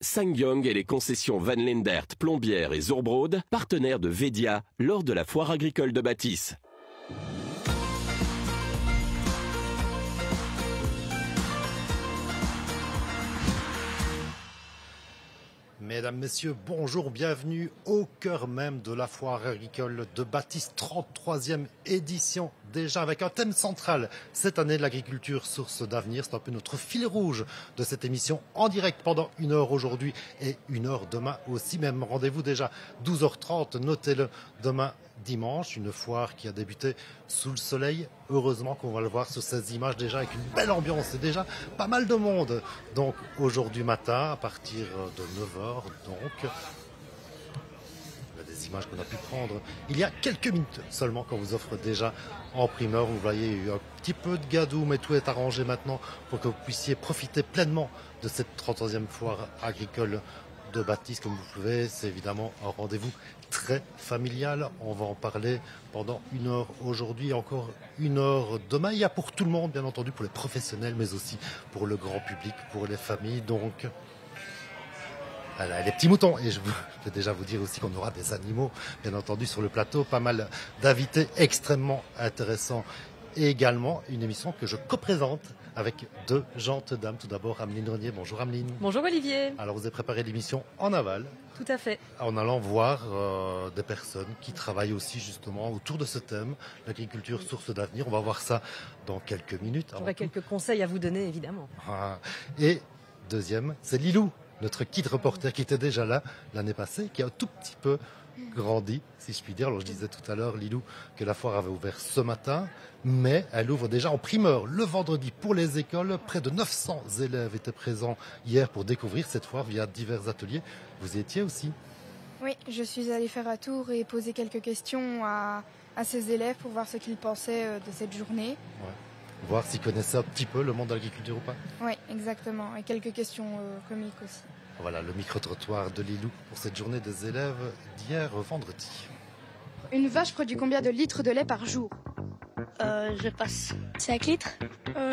Sangyong et les concessions Van Lendert, Plombières et Zurbrode, partenaires de Vedia lors de la foire agricole de Batis. Mesdames, Messieurs, bonjour, bienvenue au cœur même de la foire agricole de Batis, 33e édition déjà avec un thème central. Cette année, l'agriculture, source d'avenir, c'est un peu notre fil rouge de cette émission en direct pendant 1 heure aujourd'hui et 1 heure demain aussi. Même rendez-vous déjà 12h30, notez-le demain dimanche, une foire qui a débuté sous le soleil. Heureusement qu'on va le voir sur ces images déjà avec une belle ambiance et déjà pas mal de monde. Donc aujourd'hui matin à partir de 9h donc. Des images qu'on a pu prendre il y a quelques minutes seulement qu'on vous offre déjà en primeur. Vous voyez, il y a eu un petit peu de gadou, mais tout est arrangé maintenant pour que vous puissiez profiter pleinement de cette 33e foire agricole de Batis. Comme vous pouvez, c'est évidemment un rendez-vous très familial. On va en parler pendant 1 heure aujourd'hui, encore 1 heure demain. Il y a pour tout le monde, bien entendu, pour les professionnels, mais aussi pour le grand public, pour les familles. Donc, voilà, les petits moutons. Et je vais déjà vous dire aussi qu'on aura des animaux, bien entendu, sur le plateau. Pas mal d'invités extrêmement intéressants. Et également une émission que je co-présente avec 2 gentes dames. Tout d'abord, Ameline Renier. Bonjour Ameline. Bonjour Olivier. Alors vous avez préparé l'émission en aval. Tout à fait. En allant voir des personnes qui travaillent aussi justement autour de ce thème, l'agriculture source d'avenir. On va voir ça dans quelques minutes. J'aurai quelques conseils à vous donner évidemment. Et deuxième, c'est Lilou, notre kit reporter qui était déjà là l'année passée, qui a un tout petit peu grandi, si je puis dire. Alors je disais tout à l'heure, Lilou, que la foire avait ouvert ce matin, mais elle ouvre déjà en primeur le vendredi pour les écoles. Près de 900 élèves étaient présents hier pour découvrir cette foire via divers ateliers. Vous y étiez aussi? Oui, je suis allée faire un tour et poser quelques questions à ces élèves pour voir ce qu'ils pensaient de cette journée. Ouais. Voir s'ils connaissaient un petit peu le monde de l'agriculture ou pas. Oui, exactement. Et quelques questions comiques aussi. Voilà le micro-trottoir de Lilou pour cette journée des élèves d'hier vendredi. Une vache produit combien de litres de lait par jour? Je passe. 5 litres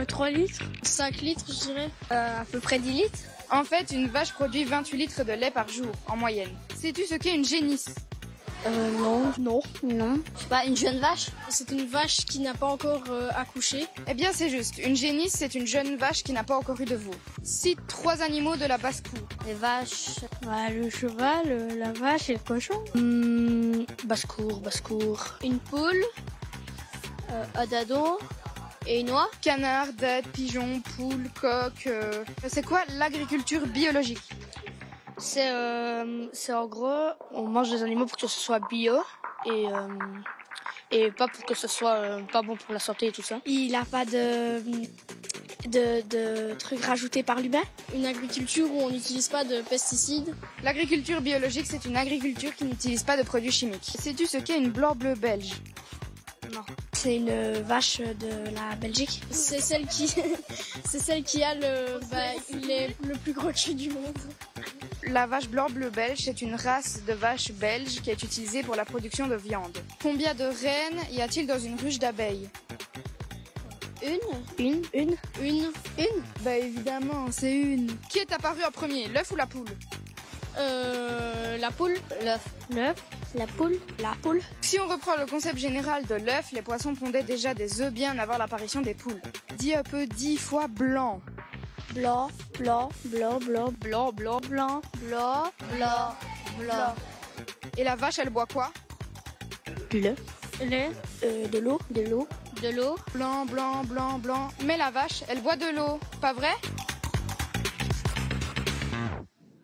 3 litres 5 litres, je dirais. À peu près 10 litres. En fait, une vache produit 28 litres de lait par jour, en moyenne. Sais-tu ce qu'est une génisse? Non. C'est pas une jeune vache. C'est une vache qui n'a pas encore accouché. Eh bien, c'est juste. Une génisse, c'est une jeune vache qui n'a pas encore eu de veau. Cite 3 animaux de la basse-cour. Les vaches. Le cheval, la vache et le cochon. Basse-cour. Une poule. Un dindon. Et une oie. Canard, dette, pigeon, poule, coq. C'est quoi l'agriculture biologique? C'est en gros, on mange des animaux pour que ce soit bio et pas pour que ce soit pas bon pour la santé et tout ça. Il n'a pas de trucs rajoutés par l'humain. Une agriculture où on n'utilise pas de pesticides. L'agriculture biologique, c'est une agriculture qui n'utilise pas de produits chimiques. Sais-tu ce qu'est une blanc-bleu belge? Non. C'est une vache de la Belgique. C'est celle qui a le plus gros cul du monde. La vache blanc-bleu belge, c'est une race de vache belge qui est utilisée pour la production de viande. Combien de reines y a-t-il dans une ruche d'abeilles? Une. Bah évidemment, c'est une. Qui est apparu en premier, l'œuf ou la poule? La poule. L'œuf. La poule. Si on reprend le concept général de l'œuf, les poissons pondaient déjà des œufs bien avant l'apparition des poules. Dis un peu 10 fois blanc. Blanc. Et la vache, elle boit quoi? Lait. De l'eau. Blanc. Mais la vache, elle boit de l'eau, pas vrai?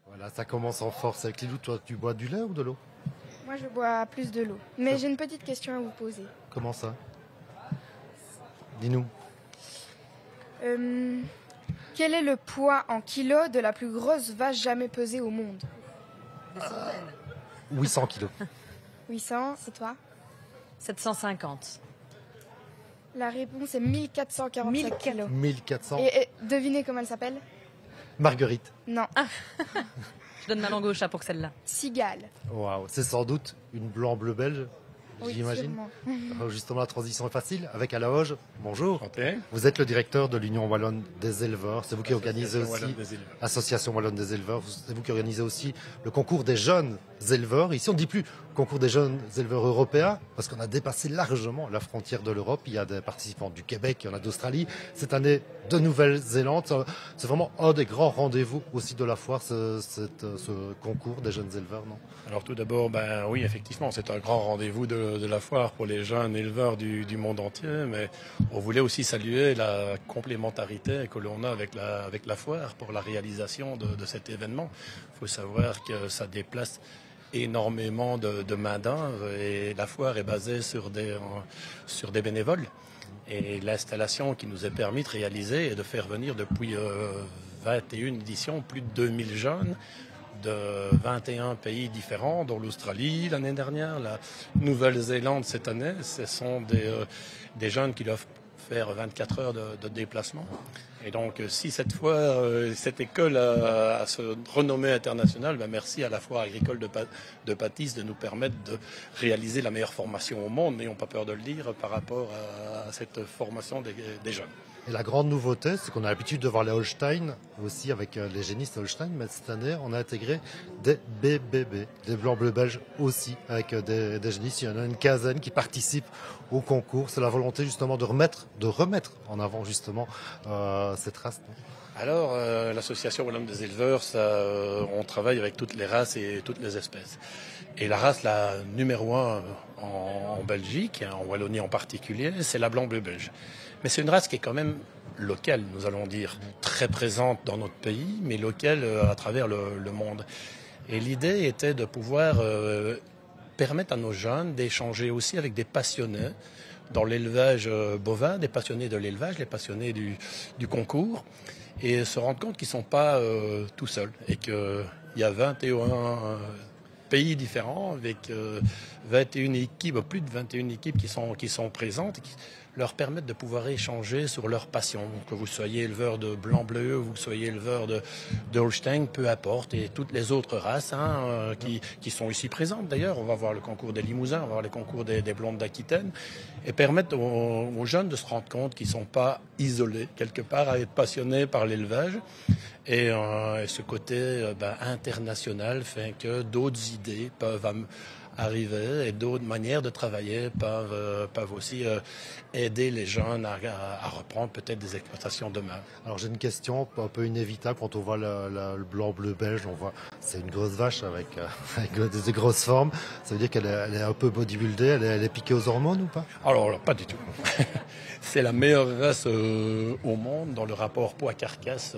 Voilà, ça commence en force avec Lilou. Toi, tu bois du lait ou de l'eau? Moi, je bois plus de l'eau. Mais j'ai une petite question à vous poser. Comment ça? Dis-nous. Quel est le poids en kilos de la plus grosse vache jamais pesée au monde? 800 kilos. 800, c'est toi? 750. La réponse est 1445 kilos. 1400. Et devinez comment elle s'appelle? Marguerite. Non. Je donne ma langue au chat pour celle-là. Cigale. Waouh, c'est sans doute une blanc-bleu belge. Oui, j'imagine. sûrement. Justement, la transition est facile. Avec Alaoge, bonjour. Santé. Vous êtes le directeur de l'Union Wallonne des éleveurs. C'est vous qui organisez Association aussi Wallonne des éleveurs. Association Wallonne des éleveurs. C'est vous qui organisez aussi le concours des jeunes éleveurs. Ici, on ne dit plus concours des jeunes éleveurs européens parce qu'on a dépassé largement la frontière de l'Europe. Il y a des participants du Québec, il y en a d'Australie. Cette année, de Nouvelle-Zélande. C'est vraiment un des grands rendez-vous aussi de la foire, ce concours des jeunes éleveurs, non? Alors tout d'abord, ben oui, effectivement, c'est un grand rendez-vous de la foire pour les jeunes éleveurs du monde entier, mais on voulait aussi saluer la complémentarité que l'on a avec la foire pour la réalisation de cet événement. Il faut savoir que ça déplace énormément de main-d'œuvre et la foire est basée sur des bénévoles. Et l'installation qui nous est permis de réaliser et de faire venir depuis 21 éditions plus de 2000 jeunes de 21 pays différents, dont l'Australie l'année dernière, la Nouvelle-Zélande cette année. Ce sont des jeunes qui doivent faire 24 heures de déplacement. Et donc, si cette fois, cette école a ce renommée internationale, ben merci à la foire agricole de Patis de nous permettre de réaliser la meilleure formation au monde, n'ayons pas peur de le dire, par rapport à cette formation des jeunes. Et la grande nouveauté, c'est qu'on a l'habitude de voir les Holstein aussi avec les génistes Holstein, mais cette année, on a intégré des BBB, des blancs bleus belges aussi, avec des génistes. Il y en a une quinzaine qui participent au concours. C'est la volonté justement de remettre en avant justement cette race. Alors, l'association Wallonne des éleveurs, on travaille avec toutes les races et toutes les espèces. Et la race, la numéro 1 en Belgique, en Wallonie en particulier, c'est la blanc bleu belge. Mais c'est une race qui est quand même locale, nous allons dire, très présente dans notre pays, mais locale à travers le monde. Et l'idée était de pouvoir permettre à nos jeunes d'échanger aussi avec des passionnés dans l'élevage bovin, des passionnés de l'élevage, les passionnés du concours, et se rendre compte qu'ils ne sont pas tout seuls et qu'il y a 21 pays différents avec 21 équipes, plus de 21 équipes qui sont présentes et qui leur permettent de pouvoir échanger sur leur passion. Que vous soyez éleveur de blanc-bleu, vous soyez éleveur de Holstein, peu importe, et toutes les autres races qui sont ici présentes. D'ailleurs, on va voir le concours des Limousins, on va voir les concours des blondes d'Aquitaine, et permettre aux jeunes de se rendre compte qu'ils ne sont pas isolés, quelque part, à être passionnés par l'élevage. Et ce côté international fait que d'autres idées peuvent arriver et d'autres manières de travailler peuvent aussi aider les jeunes à reprendre peut-être des exploitations demain. Alors j'ai une question un peu inévitable quand on voit le blanc-bleu belge, on voit c'est une grosse vache avec des grosses formes. Ça veut dire qu'elle est un peu bodybuildée, elle est piquée aux hormones ou pas? Alors pas du tout. C'est la meilleure race au monde dans le rapport poids-carcasse.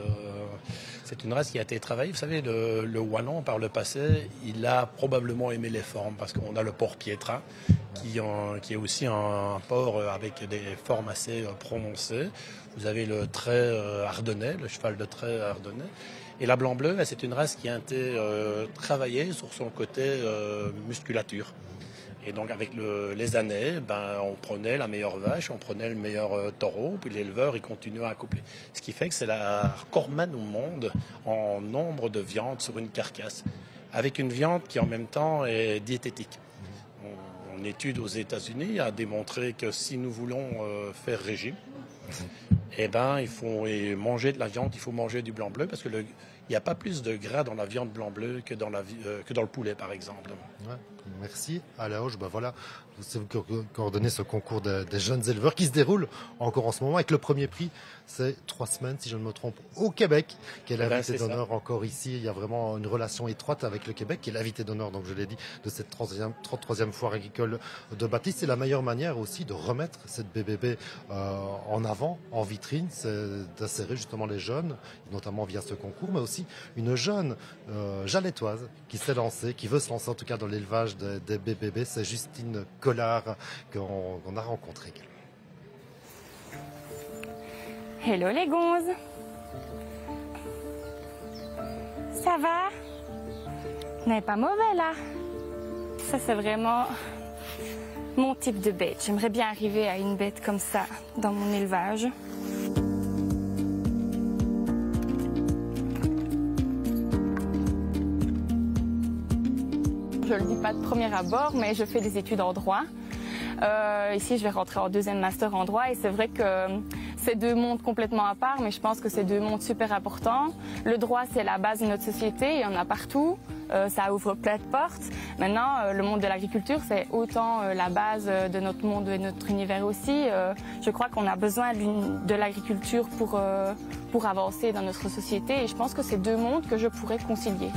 C'est une race qui a été travaillée. Vous savez, le Wallon, par le passé, il a probablement aimé les formes parce qu'on a le porc piétrin qui est aussi un porc avec des formes assez prononcées. Vous avez le trait ardennais, le cheval de trait ardennais. Et la blanc-bleu, c'est une race qui a été travaillée sur son côté musculature. Et donc avec les années, on prenait la meilleure vache, on prenait le meilleur taureau, puis l'éleveur il continuait à accoupler. Ce qui fait que c'est la recordman au monde en nombre de viandes sur une carcasse, avec une viande qui en même temps est diététique. Une étude aux États-Unis a démontré que si nous voulons faire régime, il faut manger de la viande, il faut manger du blanc-bleu parce que il n'y a pas plus de gras dans la viande blanc-bleu que dans le poulet, par exemple. Ouais, merci. À la Hoche, voilà, c'est vous qui coordonnez ce concours des jeunes éleveurs qui se déroule encore en ce moment avec le premier prix. C'est 3 semaines, si je ne me trompe, au Québec, qui est l'invité d'honneur encore ici. Il y a vraiment une relation étroite avec le Québec, qui est l'invité d'honneur, donc je l'ai dit, de cette 33e foire agricole de Baptiste. C'est la meilleure manière aussi de remettre cette BBB en avant, en vitrine, c'est d'insérer justement les jeunes, notamment via ce concours, mais aussi une jeune jalettoise qui s'est lancée, qui veut se lancer en tout cas dans l'élevage des BBB. C'est Justine Collard qu'on a rencontrée. Hello les gonzes. Ça va? Vous n'êtes pas mauvais là? Ça c'est vraiment mon type de bête. J'aimerais bien arriver à une bête comme ça dans mon élevage. Je le dis pas de premier abord, mais je fais des études en droit. Ici, je vais rentrer en deuxième master en droit et c'est vrai que c'est deux mondes complètement à part, mais je pense que c'est deux mondes super importants. Le droit, c'est la base de notre société, il y en a partout. Ça ouvre plein de portes. Maintenant, le monde de l'agriculture, c'est autant la base de notre monde et de notre univers aussi. Je crois qu'on a besoin de l'agriculture pour avancer dans notre société et je pense que c'est deux mondes que je pourrais concilier.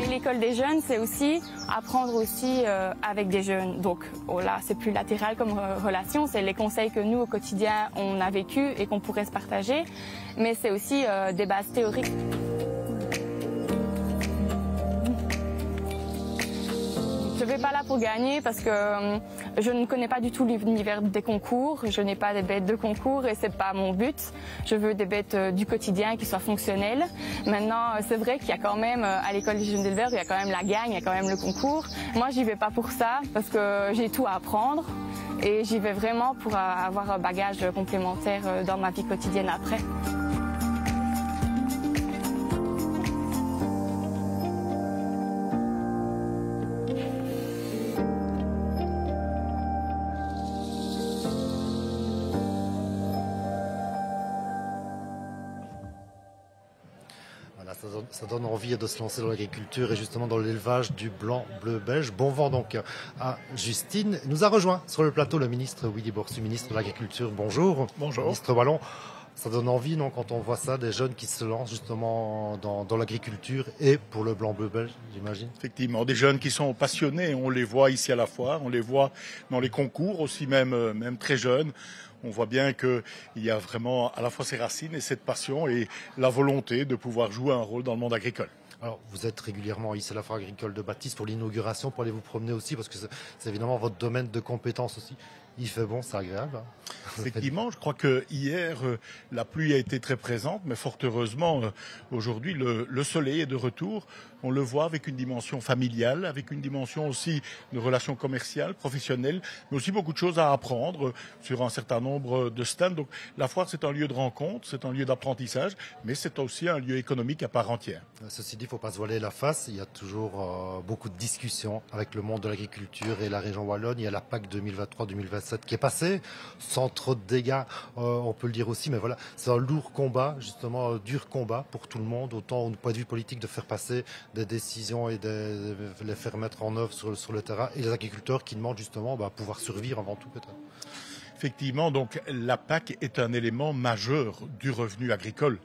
L'école des jeunes, c'est aussi apprendre aussi avec des jeunes. Donc là, c'est plus latéral comme relation, c'est les conseils que nous, au quotidien, on a vécu et qu'on pourrait se partager. Mais c'est aussi des bases théoriques. Je ne vais pas là pour gagner parce que je ne connais pas du tout l'univers des concours. Je n'ai pas des bêtes de concours et c'est pas mon but. Je veux des bêtes du quotidien qui soient fonctionnelles. Maintenant, c'est vrai qu'il y a quand même, à l'école des jeunes éleveurs, il y a quand même la gagne, il y a quand même le concours. Moi, j'y vais pas pour ça parce que j'ai tout à apprendre et j'y vais vraiment pour avoir un bagage complémentaire dans ma vie quotidienne après. Ça donne envie de se lancer dans l'agriculture et justement dans l'élevage du blanc bleu belge. Bon vent donc à Justine. Nous a rejoint sur le plateau le ministre Willy Borsu, ministre de l'Agriculture. Bonjour. Bonjour. Ministre Wallon. Ça donne envie, non, quand on voit ça, des jeunes qui se lancent justement dans l'agriculture et pour le blanc bleu belge, j'imagine. Effectivement, des jeunes qui sont passionnés. On les voit ici à la foire, on les voit dans les concours aussi, même très jeunes. On voit bien qu'il y a vraiment à la fois ces racines et cette passion et la volonté de pouvoir jouer un rôle dans le monde agricole. Alors, vous êtes régulièrement ici à la foire agricole de Baptiste pour l'inauguration, pour aller vous promener aussi, parce que c'est évidemment votre domaine de compétence aussi. Il fait bon, c'est agréable. Hein. Effectivement, je crois que hier, la pluie a été très présente, mais fort heureusement, aujourd'hui, le soleil est de retour. On le voit avec une dimension familiale, avec une dimension aussi de relations commerciales, professionnelles, mais aussi beaucoup de choses à apprendre sur un certain nombre de stands. Donc la foire, c'est un lieu de rencontre, c'est un lieu d'apprentissage, mais c'est aussi un lieu économique à part entière. Ceci dit, il ne faut pas se voiler la face. Il y a toujours beaucoup de discussions avec le monde de l'agriculture et la région wallonne. Il y a la PAC 2023-2027 qui est passée, sans trop de dégâts, on peut le dire aussi. Mais voilà, c'est un lourd combat, justement, un dur combat pour tout le monde, autant au point de vue politique de faire passer des décisions et de les faire mettre en œuvre sur le terrain, et les agriculteurs qui demandent justement pouvoir survivre avant tout peut-être. Effectivement, donc la PAC est un élément majeur du revenu agricole.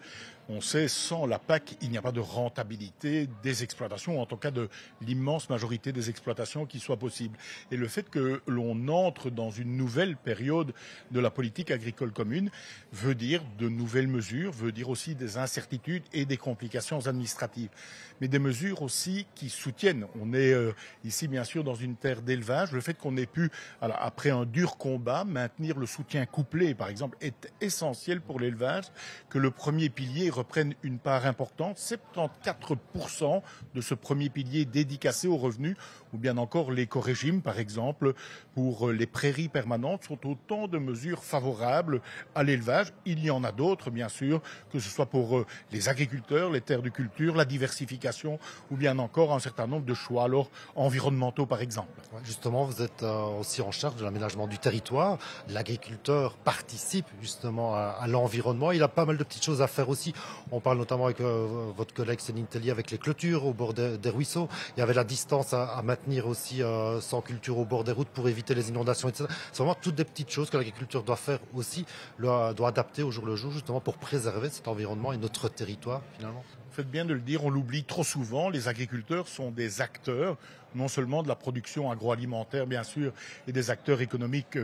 On sait, sans la PAC, il n'y a pas de rentabilité des exploitations, ou en tout cas de l'immense majorité des exploitations qui soient possibles. Et le fait que l'on entre dans une nouvelle période de la politique agricole commune veut dire de nouvelles mesures, veut dire aussi des incertitudes et des complications administratives. Mais des mesures aussi qui soutiennent. On est ici, bien sûr, dans une terre d'élevage. Le fait qu'on ait pu, après un dur combat, maintenir le soutien couplé, par exemple, est essentiel pour l'élevage, que le premier pilier reprennent une part importante, 74% de ce premier pilier dédicacé aux revenus, ou bien encore l'éco-régime, par exemple, pour les prairies permanentes, sont autant de mesures favorables à l'élevage. Il y en a d'autres, bien sûr, que ce soit pour les agriculteurs, les terres de culture, la diversification, ou bien encore un certain nombre de choix alors environnementaux, par exemple. Ouais, justement, vous êtes aussi en charge de l'aménagement du territoire. L'agriculteur participe justement à l'environnement. Il a pas mal de petites choses à faire aussi. On parle notamment avec votre collègue Céline Tellier avec les clôtures au bord des ruisseaux. Il y avait la distance à maintenir aussi sans culture au bord des routes pour éviter les inondations, etc. C'est vraiment toutes des petites choses que l'agriculture doit faire aussi, doit adapter au jour le jour justement pour préserver cet environnement et notre territoire finalement. Vous faites bien de le dire, on l'oublie trop souvent. Les agriculteurs sont des acteurs, non seulement de la production agroalimentaire, bien sûr, et des acteurs économiques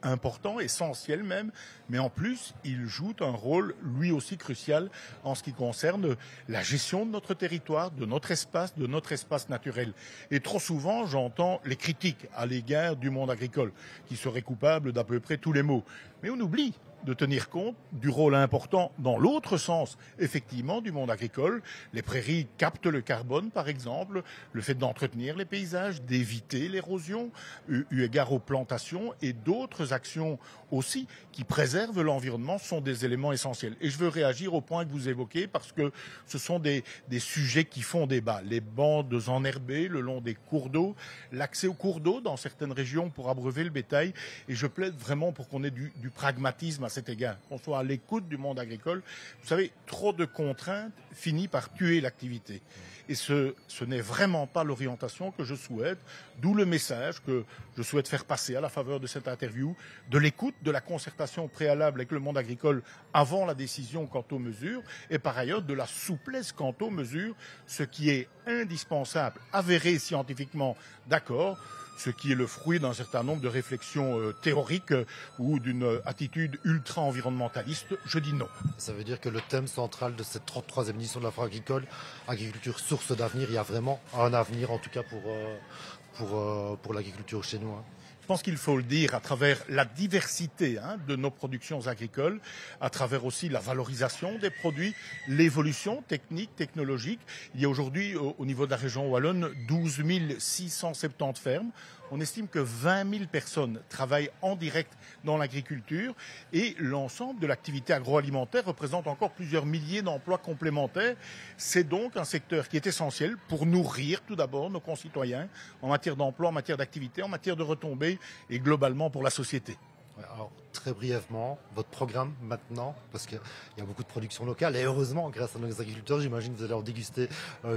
importants, essentiels même, mais en plus, ils jouent un rôle, lui aussi, crucial en ce qui concerne la gestion de notre territoire, de notre espace naturel. Et trop souvent, j'entends les critiques à l'égard du monde agricole, qui seraient coupables d'à peu près tous les maux. Mais on oublie de tenir compte du rôle important dans l'autre sens, effectivement, du monde agricole. Les prairies captent le carbone, par exemple, le fait d'entretenir les les paysages, d'éviter l'érosion, eu égard aux plantations, et d'autres actions aussi qui préservent l'environnement sont des éléments essentiels. Et je veux réagir au point que vous évoquez parce que ce sont des sujets qui font débat. Les bandes enherbées le long des cours d'eau, l'accès aux cours d'eau dans certaines régions pour abreuver le bétail. Et je plaide vraiment pour qu'on ait du pragmatisme à cet égard, qu'on soit à l'écoute du monde agricole. Vous savez, trop de contraintes finit par tuer l'activité. Et ce n'est vraiment pas l'orientation que je souhaite, d'où le message que je souhaite faire passer à la faveur de cette interview, de l'écoute, de la concertation préalable avec le monde agricole avant la décision quant aux mesures, et par ailleurs de la souplesse quant aux mesures, ce qui est indispensable, avéré scientifiquement, d'accord, ce qui est le fruit d'un certain nombre de réflexions théoriques ou d'une attitude ultra-environnementaliste, je dis non. Ça veut dire que le thème central de cette 33e édition de la Foire agricole, agriculture source d'avenir, il y a vraiment un avenir en tout cas pour l'agriculture chez nous. Hein. Je pense qu'il faut le dire à travers la diversité de nos productions agricoles, à travers aussi la valorisation des produits, l'évolution technique, technologique. Il y a aujourd'hui au niveau de la région wallonne 12 670 fermes. On estime que 20 000 personnes travaillent en direct dans l'agriculture et l'ensemble de l'activité agroalimentaire représente encore plusieurs milliers d'emplois complémentaires. C'est donc un secteur qui est essentiel pour nourrir tout d'abord nos concitoyens en matière d'emploi, en matière d'activité, en matière de retombées et globalement pour la société. Alors, très brièvement, votre programme maintenant, parce qu'il y a beaucoup de production locale, et heureusement, grâce à nos agriculteurs, j'imagine que vous allez en déguster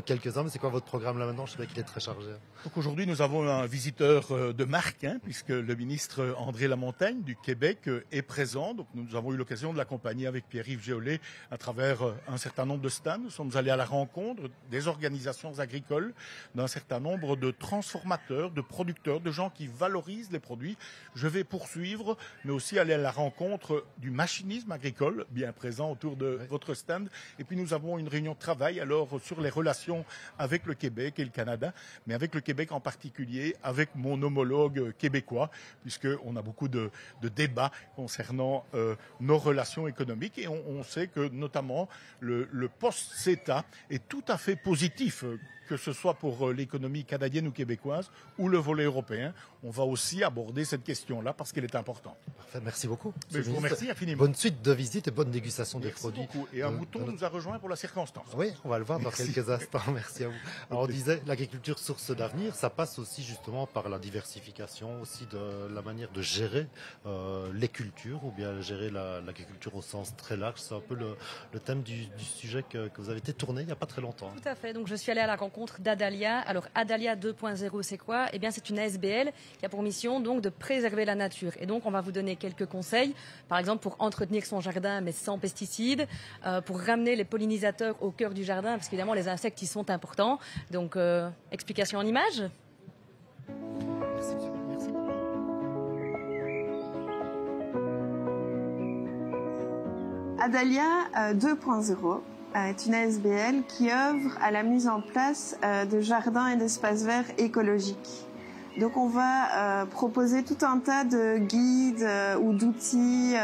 quelques-uns, mais c'est quoi votre programme là maintenant? Je sais qu'il est très chargé. Donc aujourd'hui, nous avons un visiteur de marque, puisque le ministre André Lamontagne du Québec est présent. Donc nous avons eu l'occasion de l'accompagner avec Pierre-Yves Géollet à travers un certain nombre de stands. Nous sommes allés à la rencontre des organisations agricoles, d'un certain nombre de transformateurs, de producteurs, de gens qui valorisent les produits. Je vais poursuivre, mais aussi aller à la rencontre du machinisme agricole, bien présent autour de votre stand. Et puis nous avons une réunion de travail alors sur les relations avec le Québec et le Canada, mais avec le Québec en particulier, avec mon homologue québécois, puisqu'on a beaucoup de débats concernant nos relations économiques. Et on sait que notamment le post-CETA est tout à fait positif, que ce soit pour l'économie canadienne ou québécoise ou le volet européen. On va aussi aborder cette question-là parce qu'elle est importante. Parfait, merci beaucoup. Mais je vous remercie infiniment. Bonne suite de visites et bonne dégustation des produits. Beaucoup. Et un mouton nous a rejoint pour la circonstance. Oui, on va le voir dans quelques instants. Merci à vous. Alors on disait, l'agriculture source d'avenir, ça passe aussi justement par la diversification, aussi de la manière de gérer les cultures ou bien gérer l'agriculture au sens très large. C'est un peu le thème du sujet que vous avez été tourné il n'y a pas très longtemps. Tout à fait. Donc je suis allée à la rencontre d'Adalia. Alors Adalia 2.0, c'est quoi? Eh bien, c'est une ASBL qui a pour mission donc de préserver la nature. Et donc, on va vous donner quelques conseils, par exemple pour entretenir son jardin mais sans pesticides, pour ramener les pollinisateurs au cœur du jardin, parce qu'évidemment les insectes ils sont importants. Donc, explication en images. Merci, merci. Adalia 2.0 est une ASBL qui œuvre à la mise en place de jardins et d'espaces verts écologiques. Donc on va proposer tout un tas de guides ou d'outils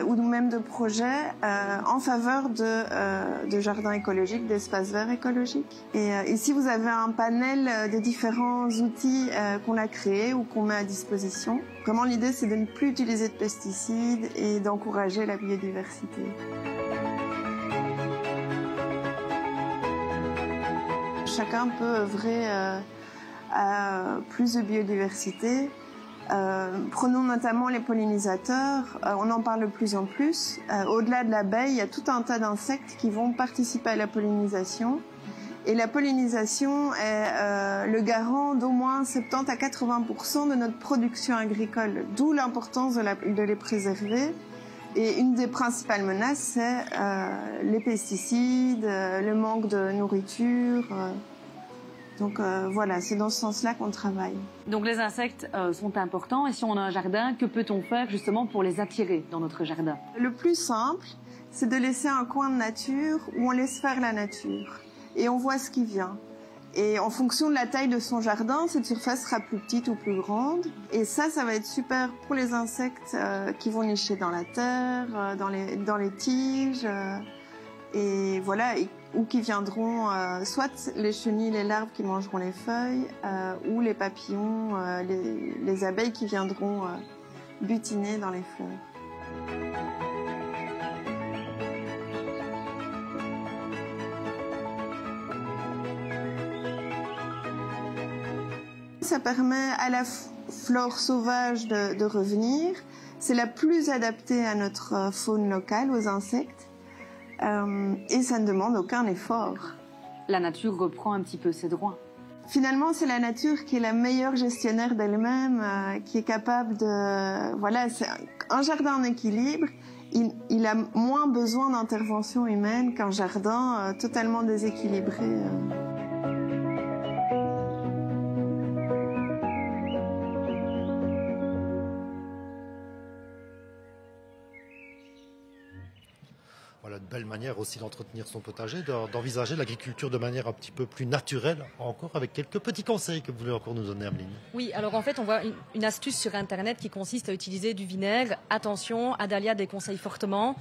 ou même de projets en faveur de jardins écologiques, d'espaces verts écologiques. Et ici vous avez un panel de différents outils qu'on a créés ou qu'on met à disposition. Vraiment l'idée c'est de ne plus utiliser de pesticides et d'encourager la biodiversité. Chacun peut œuvrer à plus de biodiversité. Prenons notamment les pollinisateurs, on en parle de plus en plus. Au-delà de l'abeille, il y a tout un tas d'insectes qui vont participer à la pollinisation. Et la pollinisation est le garant d'au moins 70 à 80% de notre production agricole, d'où l'importance de les préserver. Et une des principales menaces, c'est les pesticides, le manque de nourriture. Donc voilà, c'est dans ce sens-là qu'on travaille. Donc les insectes sont importants. Et si on a un jardin, que peut-on faire justement pour les attirer dans notre jardin? Le plus simple, c'est de laisser un coin de nature où on laisse faire la nature. Et on voit ce qui vient. Et en fonction de la taille de son jardin, cette surface sera plus petite ou plus grande. Et ça va être super pour les insectes qui vont nicher dans la terre, dans les tiges. Et voilà, et ou qui viendront, soit les chenilles, les larves qui mangeront les feuilles, ou les papillons, les abeilles qui viendront butiner dans les fleurs. Ça permet à la flore sauvage de revenir. C'est la plus adaptée à notre faune locale, aux insectes. Et ça ne demande aucun effort. La nature reprend un petit peu ses droits. Finalement, c'est la nature qui est la meilleure gestionnaire d'elle-même, qui est capable de... Voilà, c'est un jardin en équilibre. Il a moins besoin d'intervention humaine qu'un jardin totalement déséquilibré. Voilà une belle manière aussi d'entretenir son potager, d'envisager l'agriculture de manière un petit peu plus naturelle, encore avec quelques petits conseils que vous voulez encore nous donner, Ameline. Oui, alors en fait, on voit une astuce sur Internet qui consiste à utiliser du vinaigre. Attention, Adalia déconseille fortement,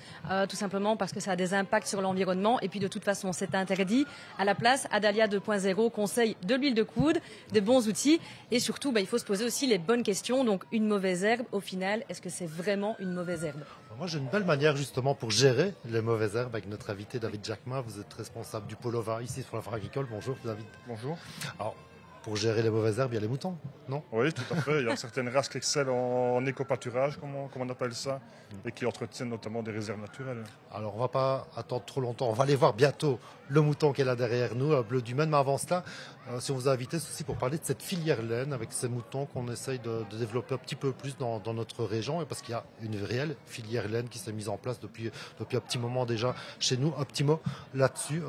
tout simplement parce que ça a des impacts sur l'environnement. Et puis de toute façon, c'est interdit. À la place, Adalia 2.0 conseille de l'huile de coude, de bons outils. Et surtout, il faut se poser aussi les bonnes questions. Donc, une mauvaise herbe, au final, est-ce que c'est vraiment une mauvaise herbe ? Moi, j'ai une belle manière justement pour gérer les mauvaises herbes avec notre invité David Jacquemin. Vous êtes responsable du pôle OVA ici sur la foire agricole. Bonjour David. Bonjour. Alors, pour gérer les mauvaises herbes, il y a les moutons, non? Oui, tout à fait. Il y a certaines races qui excellent en éco-pâturage, comme on appelle ça, et qui entretiennent notamment des réserves naturelles. Alors, on ne va pas attendre trop longtemps. On va aller voir bientôt le mouton qui est là derrière nous, Bleu du Maine. Mais avant cela, si on vous a invité, c'est aussi pour parler de cette filière laine avec ces moutons qu'on essaye de développer un petit peu plus dans notre région. Et parce qu'il y a une réelle filière laine qui s'est mise en place depuis un petit moment déjà chez nous. Un petit mot là-dessus.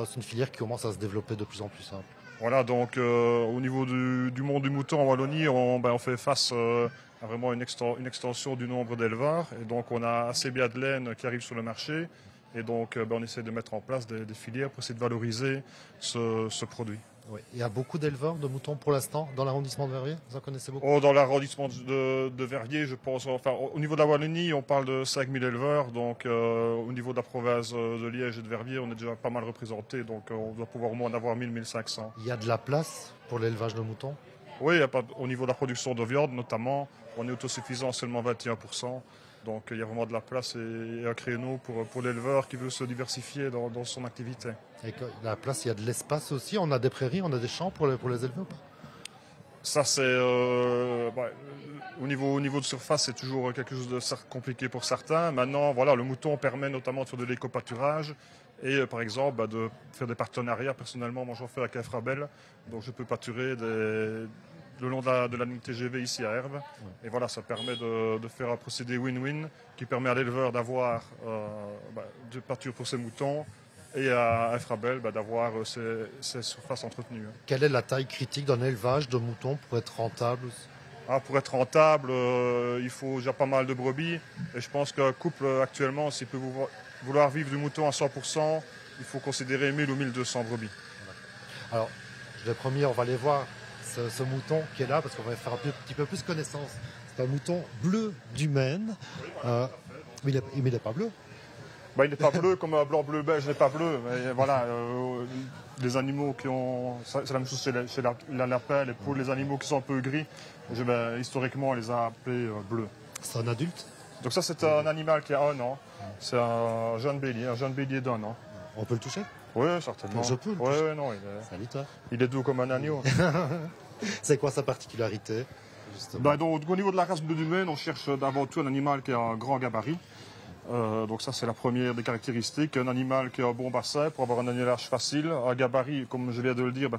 C'est une filière qui commence à se développer de plus en plus simple. Voilà, donc au niveau du monde du mouton en Wallonie, on fait face à vraiment une extension du nombre d'éleveurs. Et donc on a assez bien de laine qui arrive sur le marché. Et donc on essaie de mettre en place des filières pour essayer de valoriser ce produit. Oui. Il y a beaucoup d'éleveurs de moutons pour l'instant dans l'arrondissement de Verviers. Vous en connaissez beaucoup? Dans l'arrondissement de Verviers, je pense. Enfin, au niveau de la Wallonie, on parle de 5000 éleveurs. Donc, au niveau de la province de Liège et de Verviers, on est déjà pas mal représenté. Donc, on doit pouvoir au moins en avoir 1000-1500. Il y a de la place pour l'élevage de moutons? Oui, au niveau de la production de viande, notamment, on est autosuffisant seulement 21%. Donc, il y a vraiment de la place et un créneau pour l'éleveur qui veut se diversifier dans son activité. Et la place, il y a de l'espace aussi. On a des prairies, on a des champs pour les éleveurs. Ça, c'est au niveau de surface, c'est toujours quelque chose de compliqué pour certains. Maintenant, voilà, le mouton permet notamment de faire de l'éco-pâturage et, par exemple, de faire des partenariats. Personnellement, moi, j'en fais avec Efrabel, donc je peux pâturer le long de la ligne TGV ici à Herve. Et voilà, ça permet de faire un procédé win-win qui permet à l'éleveur d'avoir de pâture pour ses moutons et à Efrabel d'avoir ses surfaces entretenues. Quelle est la taille critique d'un élevage de moutons pour être rentable? Pour être rentable, il faut déjà pas mal de brebis. Et je pense qu'un couple actuellement, s'il peut vouloir vivre du mouton à 100%, il faut considérer 1000 ou 1200 brebis. Alors, je l'ai promis, on va aller voir ce mouton qui est là parce qu'on va faire un petit peu plus connaissance. C'est un mouton bleu du Maine. Mais il n'est pas bleu. Il n'est pas bleu comme un blanc bleu belge n'est pas bleu. Mais voilà, les animaux qui ont... C'est la même chose chez la lapin, les poules, les animaux qui sont un peu gris. Historiquement, on les a appelés bleus. C'est un adulte? Donc ça, c'est un animal qui a 1 an. C'est un jeune bélier d'1 an. On peut le toucher? Oui, certainement. Je peux le toucher? Oui, non. Salut toi. Il est doux comme un agneau. C'est quoi sa particularité? Donc, au niveau de la race bleu du Maine, on cherche d'avant tout un animal qui a un grand gabarit. Donc ça, c'est la première des caractéristiques. Un animal qui a un bon bassin pour avoir un annelage facile. Un gabarit, comme je viens de le dire,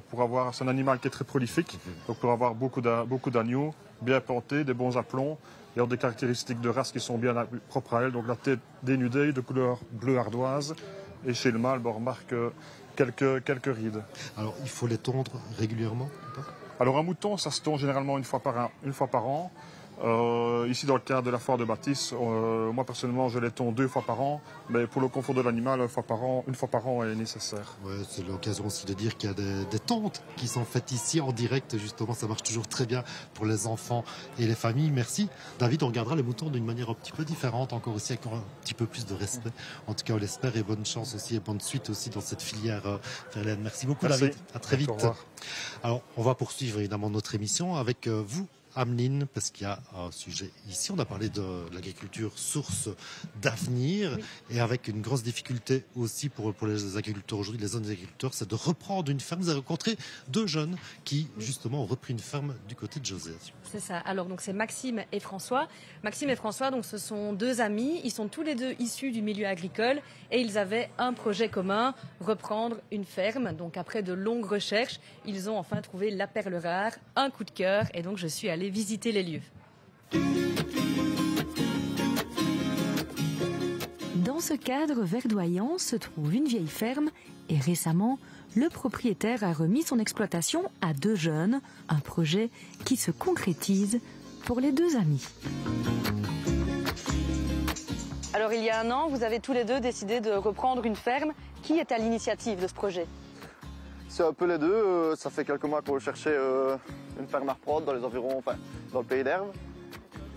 c'est un animal qui est très prolifique. Donc pour avoir beaucoup d'agneaux, bien plantés, des bons aplombs. Il y a des caractéristiques de race qui sont bien propres à elle. Donc la tête dénudée, de couleur bleu ardoise. Et chez le mâle, on remarque quelques rides. Alors il faut les tondre régulièrement? Alors un mouton, ça se tond généralement une fois par an. Ici, dans le cadre de la foire de Bâtisse, moi personnellement, je les tonds 2 fois par an, mais pour le confort de l'animal, une fois par an est nécessaire. Ouais, c'est l'occasion aussi de dire qu'il y a des tontes qui sont faites ici en direct. Justement, ça marche toujours très bien pour les enfants et les familles. Merci. David, on regardera les moutons d'une manière un petit peu différente, encore aussi avec un petit peu plus de respect. En tout cas, on l'espère et bonne chance aussi et bonne suite aussi dans cette filière Verlaine. Merci beaucoup, David. À très vite. Alors, on va poursuivre évidemment notre émission avec vous, Ameline, parce qu'il y a un sujet ici. On a parlé de l'agriculture source d'avenir, oui. Et avec une grosse difficulté aussi pour les agriculteurs aujourd'hui, les jeunes agriculteurs, c'est de reprendre une ferme. Vous avez rencontré 2 jeunes qui, justement, ont repris une ferme du côté de José. C'est ça. Alors, donc, c'est Maxime et François. Maxime et François, donc, ce sont 2 amis. Ils sont tous les 2 issus du milieu agricole et ils avaient un projet commun, reprendre une ferme. Donc, après de longues recherches, ils ont enfin trouvé la perle rare, un coup de cœur. Et donc, je suis allée visiter les lieux. Dans ce cadre verdoyant se trouve une vieille ferme et récemment, le propriétaire a remis son exploitation à 2 jeunes, un projet qui se concrétise pour les 2 amis. Alors il y a un an, vous avez tous les 2 décidé de reprendre une ferme. Qui est à l'initiative de ce projet ? C'est un peu les deux. Ça fait quelques mois qu'on cherchait une ferme à reprendre dans les environs, enfin dans le pays d'Herve.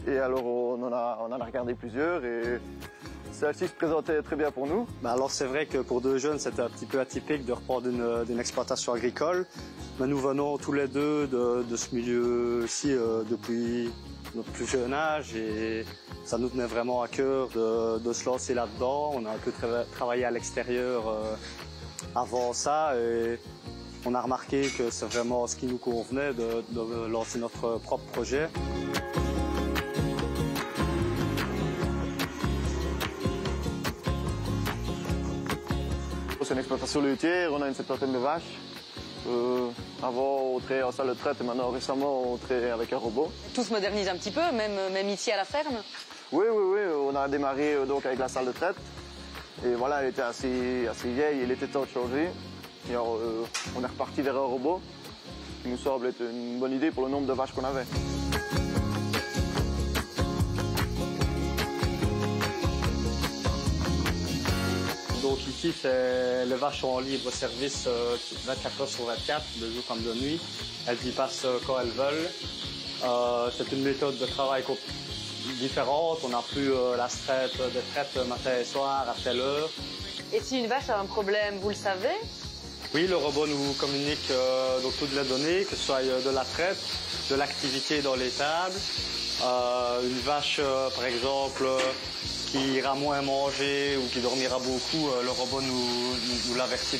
Et alors on en a regardé plusieurs et celle-ci se présentait très bien pour nous. Alors c'est vrai que pour 2 jeunes c'était un petit peu atypique de reprendre une exploitation agricole. Mais nous venons tous les 2 de ce milieu-ci depuis notre plus jeune âge et ça nous tenait vraiment à cœur de se lancer là-dedans. On a un peu travaillé à l'extérieur avant ça et on a remarqué que c'est vraiment ce qui nous convenait de lancer notre propre projet. C'est une exploitation laitière, on a une 70aine de vaches. Avant on traitait en salle de traite et maintenant récemment on traite avec un robot. Tout se modernise un petit peu, même ici à la ferme. Oui, on a démarré donc avec la salle de traite. Et voilà, elle était assez vieille, il était temps de changer. Et alors, on est reparti vers un robot, qui nous semble être une bonne idée pour le nombre de vaches qu'on avait. Donc ici, les vaches sont en libre service 24 heures sur 24, de jour comme de nuit. Elles y passent quand elles veulent. C'est une méthode de travail différente. On n'a plus la traite des traites matin et soir à telle heure. Et si une vache a un problème, vous le savez ? Oui, le robot nous communique donc toutes les données, que ce soit de la traite, de l'activité dans l'étable. Une vache, par exemple, qui ira moins manger ou qui dormira beaucoup, le robot nous l'avertit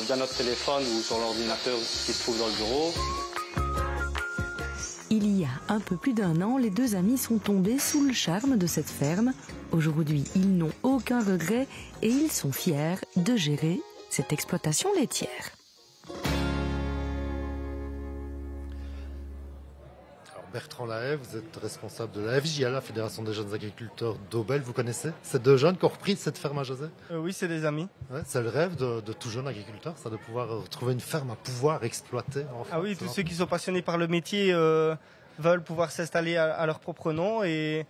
via notre téléphone ou sur l'ordinateur qui se trouve dans le bureau. Il y a un peu plus d'1 an, les 2 amis sont tombés sous le charme de cette ferme. Aujourd'hui, ils n'ont aucun regret et ils sont fiers de gérer cette exploitation laitière. Alors Bertrand Lahaye, vous êtes responsable de la FJA, la Fédération des jeunes agriculteurs d'Aubel. Vous connaissez ces 2 jeunes qui ont repris cette ferme à José ? Oui, c'est des amis. Ouais, c'est le rêve de tout jeune agriculteur, ça, de pouvoir retrouver une ferme à pouvoir exploiter. Ah oui, tous ceux qui sont passionnés par le métier veulent pouvoir s'installer à leur propre nom et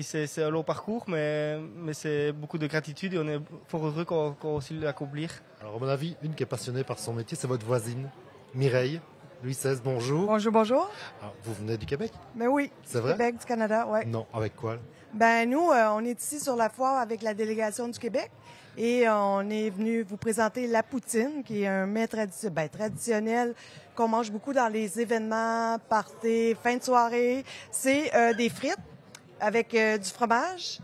c'est un long parcours, mais c'est beaucoup de gratitude et on est fort heureux qu'on aussi l'accomplir. Alors à mon avis, une qui est passionnée par son métier, c'est votre voisine, Mireille. Louis XVI, bonjour. Bonjour. Alors, vous venez du Québec? Ben oui. C'est vrai? Québec, du Canada, oui. Non, avec quoi? Ben nous, on est ici sur la foire avec la délégation du Québec et on est venu vous présenter la poutine, qui est un mets traditionnel qu'on mange beaucoup dans les événements, parties, fin de soirée. C'est des frites avec du fromage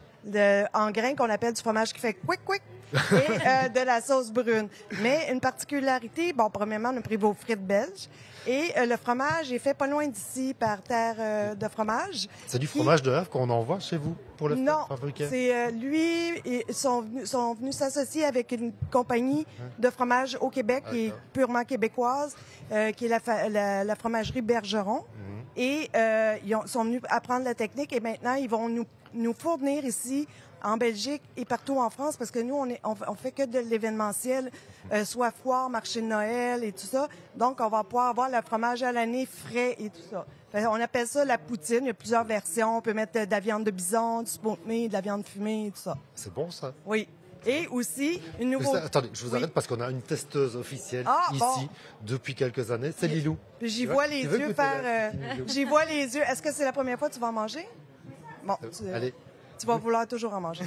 en grains qu'on appelle du fromage qui fait quick quick et de la sauce brune. Mais une particularité, bon, premièrement, on a pris vos frites belges. Et le fromage est fait pas loin d'ici par terre de fromage. C'est du fromage de Havre qu'on envoie chez vous pour le fabriquer? Non, c'est lui, ils sont venus s'associer avec une compagnie de fromage au Québec qui est purement québécoise, qui est la fromagerie Bergeron. Et ils sont venus apprendre la technique et maintenant ils vont nous fournir ici en Belgique et partout en France, parce que nous, on fait que de l'événementiel, soit foire, marché de Noël et tout ça. Donc, on va pouvoir avoir le fromage à l'année frais et tout ça. On appelle ça la poutine. Il y a plusieurs versions. On peut mettre de la viande de bison, du smoked meat, de la viande fumée, tout ça. C'est bon, ça? Oui. Et aussi, une nouveauté... Attendez, je vous arrête parce qu'on a une testeuse officielle ici depuis quelques années. C'est Lilou. J'y vois les yeux faire... J'y vois les yeux. Est-ce que c'est la première fois que tu vas en manger? Bon, allez. Tu vas vouloir toujours en manger.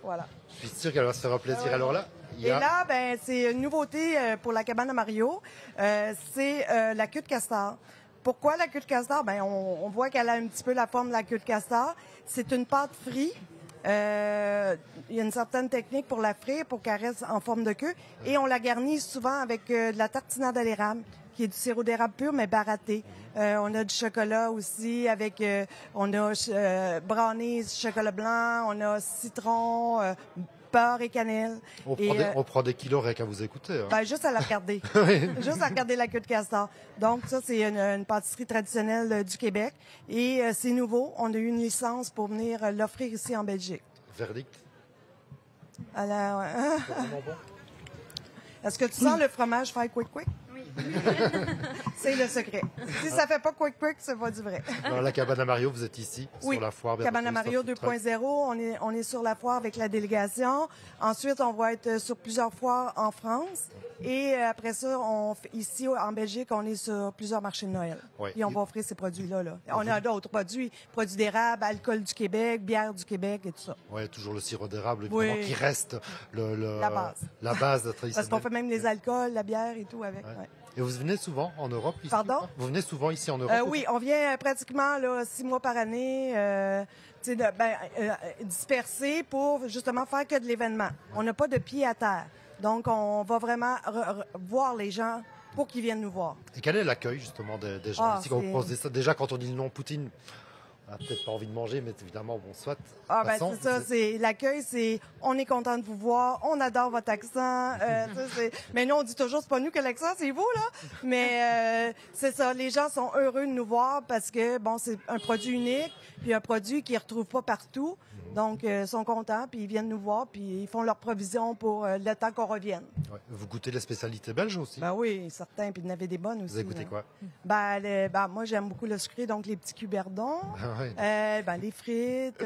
Voilà. Je suis sûr qu'elle va se faire un plaisir. Alors là, Et là, ben, c'est une nouveauté pour la cabane à Mario. C'est la queue de castor. Pourquoi la queue de castor? Ben, on voit qu'elle a un petit peu la forme de la queue de castor. C'est une pâte frite. Il y a une certaine technique pour la frire, pour qu'elle reste en forme de queue. Et on la garnit souvent avec de la tartinade à l'érable, qui est du sirop d'érable pur, mais baratté. On a du chocolat aussi, avec on a brownies, chocolat blanc, on a citron, beurre et cannelle. On prend des kilos rien qu'à vous écouter. Hein. Ben, juste à la regarder. Juste à regarder la queue de castor. Donc, ça, c'est une pâtisserie traditionnelle du Québec. Et c'est nouveau. On a eu une licence pour venir l'offrir ici en Belgique. Verdict? Alors, c'est vraiment bon. Est-ce que tu sens le fromage faire quick? Oui. C'est le secret. Si ça fait pas quick, c'est pas du vrai. Alors, la cabane à Mario, vous êtes ici, sur la foire. Cabane à Mario 2.0. On est sur la foire avec la délégation. Ensuite, on va être sur plusieurs foires en France. Et après ça, ici, en Belgique, on est sur plusieurs marchés de Noël. Ouais. Et on va offrir ces produits-là. On a d'autres produits d'érable, alcool du Québec, bière du Québec et tout ça. Oui, toujours le sirop d'érable, évidemment, qui reste la base traditionnelle. Parce qu'on fait même les alcools, la bière et tout avec. Ouais. Ouais. Et vous venez souvent en Europe ici? Pardon? Vous venez souvent ici en Europe? Oui, on vient pratiquement 6 mois par année, dispersés pour justement faire que de l'événement. On n'a pas de pied à terre. Donc, on va vraiment voir les gens pour qu'ils viennent nous voir. Et quel est l'accueil, justement, des gens ici quand vous posez ça? Déjà, quand on dit le nom Poutine, on n'a peut-être pas envie de manger, mais évidemment, bon, soit. C'est ça, l'accueil, c'est on est content de vous voir, on adore votre accent. Mais nous, on dit toujours, c'est pas nous qui a l'accent, c'est vous, là. Mais c'est ça, les gens sont heureux de nous voir parce que, bon, c'est un produit unique, puis un produit qu'ils ne retrouvent pas partout. Donc, ils sont contents, puis ils viennent nous voir, puis ils font leurs provisions pour le temps qu'on revienne. Ouais. Vous goûtez les spécialités belges aussi? Ben oui, certains, puis il y en avait des bonnes aussi. Vous avez goûté quoi? Moi, j'aime beaucoup le sucré, donc les petits cuberdons, les frites.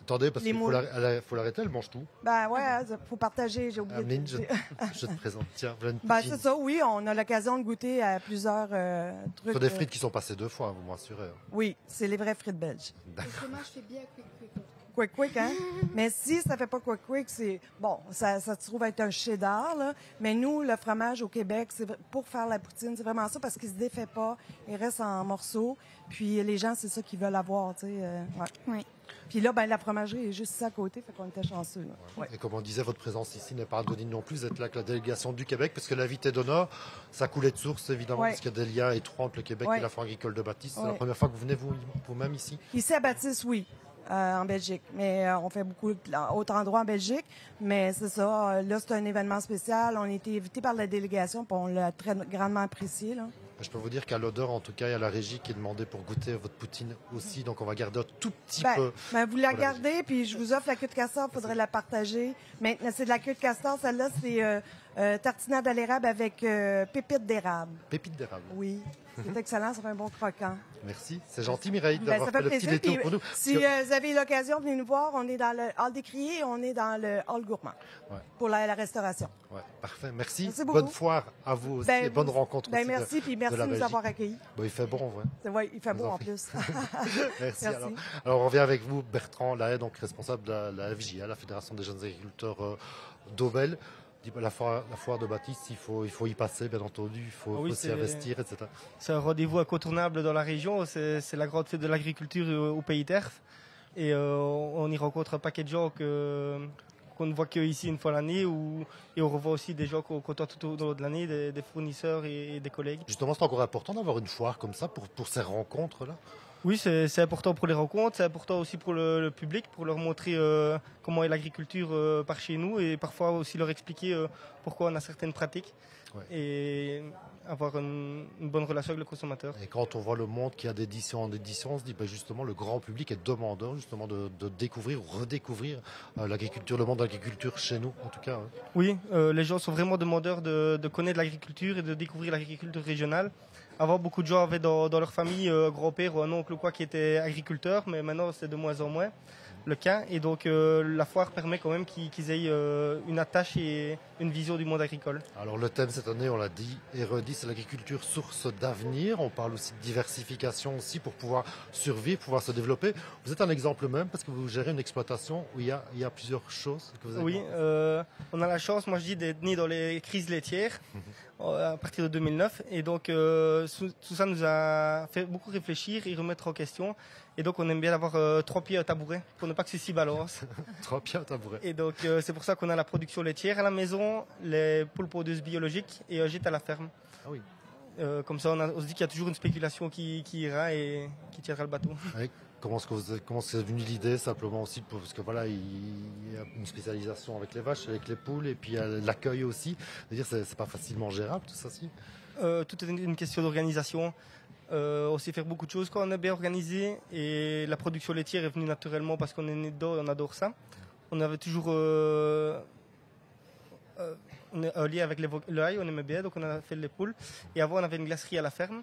Attendez, parce qu'il faut l'arrêter, elle mange tout. Ben ouais, faut partager, j'ai oublié. Ameline, je te présente. Tiens, voilà une c'est ça, oui, on a l'occasion de goûter à plusieurs trucs. Sur des frites qui sont passées 2 fois, vous m'assurez. Oui, c'est les vraies frites belges. Le fromage fait bien quick. Quick, hein? Mais si ça fait pas quick, c'est... Bon, ça se trouve être un cheddar, là. Mais nous, le fromage au Québec, pour faire la poutine, c'est vraiment ça, parce qu'il se défait pas. Il reste en morceaux. Puis les gens, c'est ça qu'ils veulent avoir, tu sais. Oui. Puis là, la fromagerie est juste ici à côté, fait qu'on était chanceux. Là. Ouais. Et comme on disait, votre présence ici n'est pas anodine non plus. Vous êtes là avec la délégation du Québec, parce que l'invité d'honneur, ça coulait de source, évidemment, parce qu'il y a des liens étroits entre le Québec et la foire agricole de Baptiste. C'est la première fois que vous venez vous-même ici? Ici à Baptiste, oui. En Belgique. Mais on fait beaucoup d'autres endroits en Belgique. Mais c'est ça. Là, c'est un événement spécial. On a été invités par la délégation, puis on l'a très grandement apprécié. Là. Je peux vous dire qu'à l'odeur, en tout cas, il y a la régie qui est demandée pour goûter votre poutine aussi. Donc, on va garder un tout petit peu. Vous la gardez, puis je vous offre la queue de castor. Il faudrait la partager. Maintenant, c'est de la queue de castor. Celle-là, c'est tartinade à l'érable avec pépites d'érable. Pépites d'érable? Oui. C'est excellent. Ça fait un bon croquant. Merci. C'est gentil, Mireille, d'avoir fait le petit détour pour nous. Si vous avez l'occasion, venez nous voir. On est dans le hall des criers et on est dans le hall gourmand pour la restauration. Ouais, parfait. Merci. Bonne foire à vous aussi et bonne rencontre aussi. Merci, puis merci de nous avoir accueillis. Il fait bon, en vrai. Oui, il fait beau en plus. Merci. Alors, on revient avec vous, Bertrand Lahaye, donc responsable de la FJA, la Fédération des jeunes agriculteurs d'Auvel. La foire de Baptiste, il faut y passer, bien entendu, il faut s'y investir, etc. C'est un rendez-vous incontournable dans la région, c'est la grande fête de l'agriculture au Pays d'Erf. Et on y rencontre un paquet de gens qu'on ne voit qu'ici une fois l'année, et on revoit aussi des gens qu'on côtoie tout au long de l'année, des fournisseurs et des collègues. Justement, c'est encore important d'avoir une foire comme ça pour ces rencontres-là? Oui, c'est important pour les rencontres, c'est important aussi pour le public, pour leur montrer comment est l'agriculture par chez nous et parfois aussi leur expliquer pourquoi on a certaines pratiques et avoir une bonne relation avec le consommateur. Et quand on voit le monde qui a d'édition en édition, on se dit justement le grand public est demandeur justement de découvrir ou redécouvrir l'agriculture, le monde de l'agriculture chez nous en tout cas. Hein. Oui, les gens sont vraiment demandeurs de connaître l'agriculture et de découvrir l'agriculture régionale. Avant, beaucoup de gens avaient dans leur famille un grand-père ou un oncle ou quoi qui était agriculteur, mais maintenant c'est de moins en moins le cas. Et donc la foire permet quand même qu'ils aient une attache et une vision du monde agricole. Alors le thème cette année, on l'a dit et redit, c'est l'agriculture source d'avenir. On parle aussi de diversification aussi pour pouvoir survivre, pouvoir se développer. Vous êtes un exemple même parce que vous gérez une exploitation où il y a plusieurs choses que vous avez. Oui, on a la chance, moi je dis, d'être né dans les crises laitières à partir de 2009. Et donc tout ça nous a fait beaucoup réfléchir et remettre en question. Et donc on aime bien avoir 3 pieds à tabouret pour ne pas que ceci balance. 3 pieds à tabouret. Et donc c'est pour ça qu'on a la production laitière à la maison, les poules pondeuses biologiques et un gîte à la ferme. Ah oui. Comme ça on se dit qu'il y a toujours une spéculation qui ira et qui tiendra le bateau. Oui. Comment c'est venu l'idée simplement aussi parce que voilà, il y a une spécialisation avec les vaches, avec les poules et puis il y a l'accueil aussi. C'est-à-dire c'est pas facilement gérable tout ça si. Tout est une question d'organisation. On sait faire beaucoup de choses quand on est bien organisé et la production laitière est venue naturellement parce qu'on est né dedans et on adore ça. On avait toujours un lien avec l'ail, on aimait bien, donc on a fait les poules. Et avant on avait une glacerie à la ferme,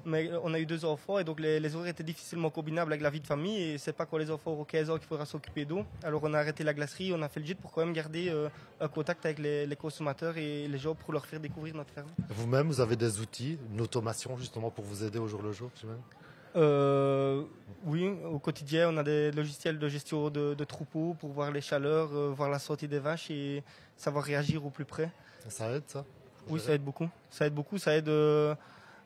mais on a eu 2 enfants et donc les horaires étaient difficilement combinables avec la vie de famille et c'est pas quand les enfants auront 15 ans qu'il faudra s'occuper d'eau. Alors on a arrêté la glacerie, on a fait le gîte pour quand même garder un contact avec les consommateurs et les gens pour leur faire découvrir notre ferme. Vous-même, vous avez des outils, une automation justement pour vous aider au jour le jour, oui, au quotidien, on a des logiciels de gestion de troupeaux pour voir les chaleurs, voir la santé des vaches et savoir réagir au plus près. Ça aide ça? Oui, ça aide beaucoup. Ça aide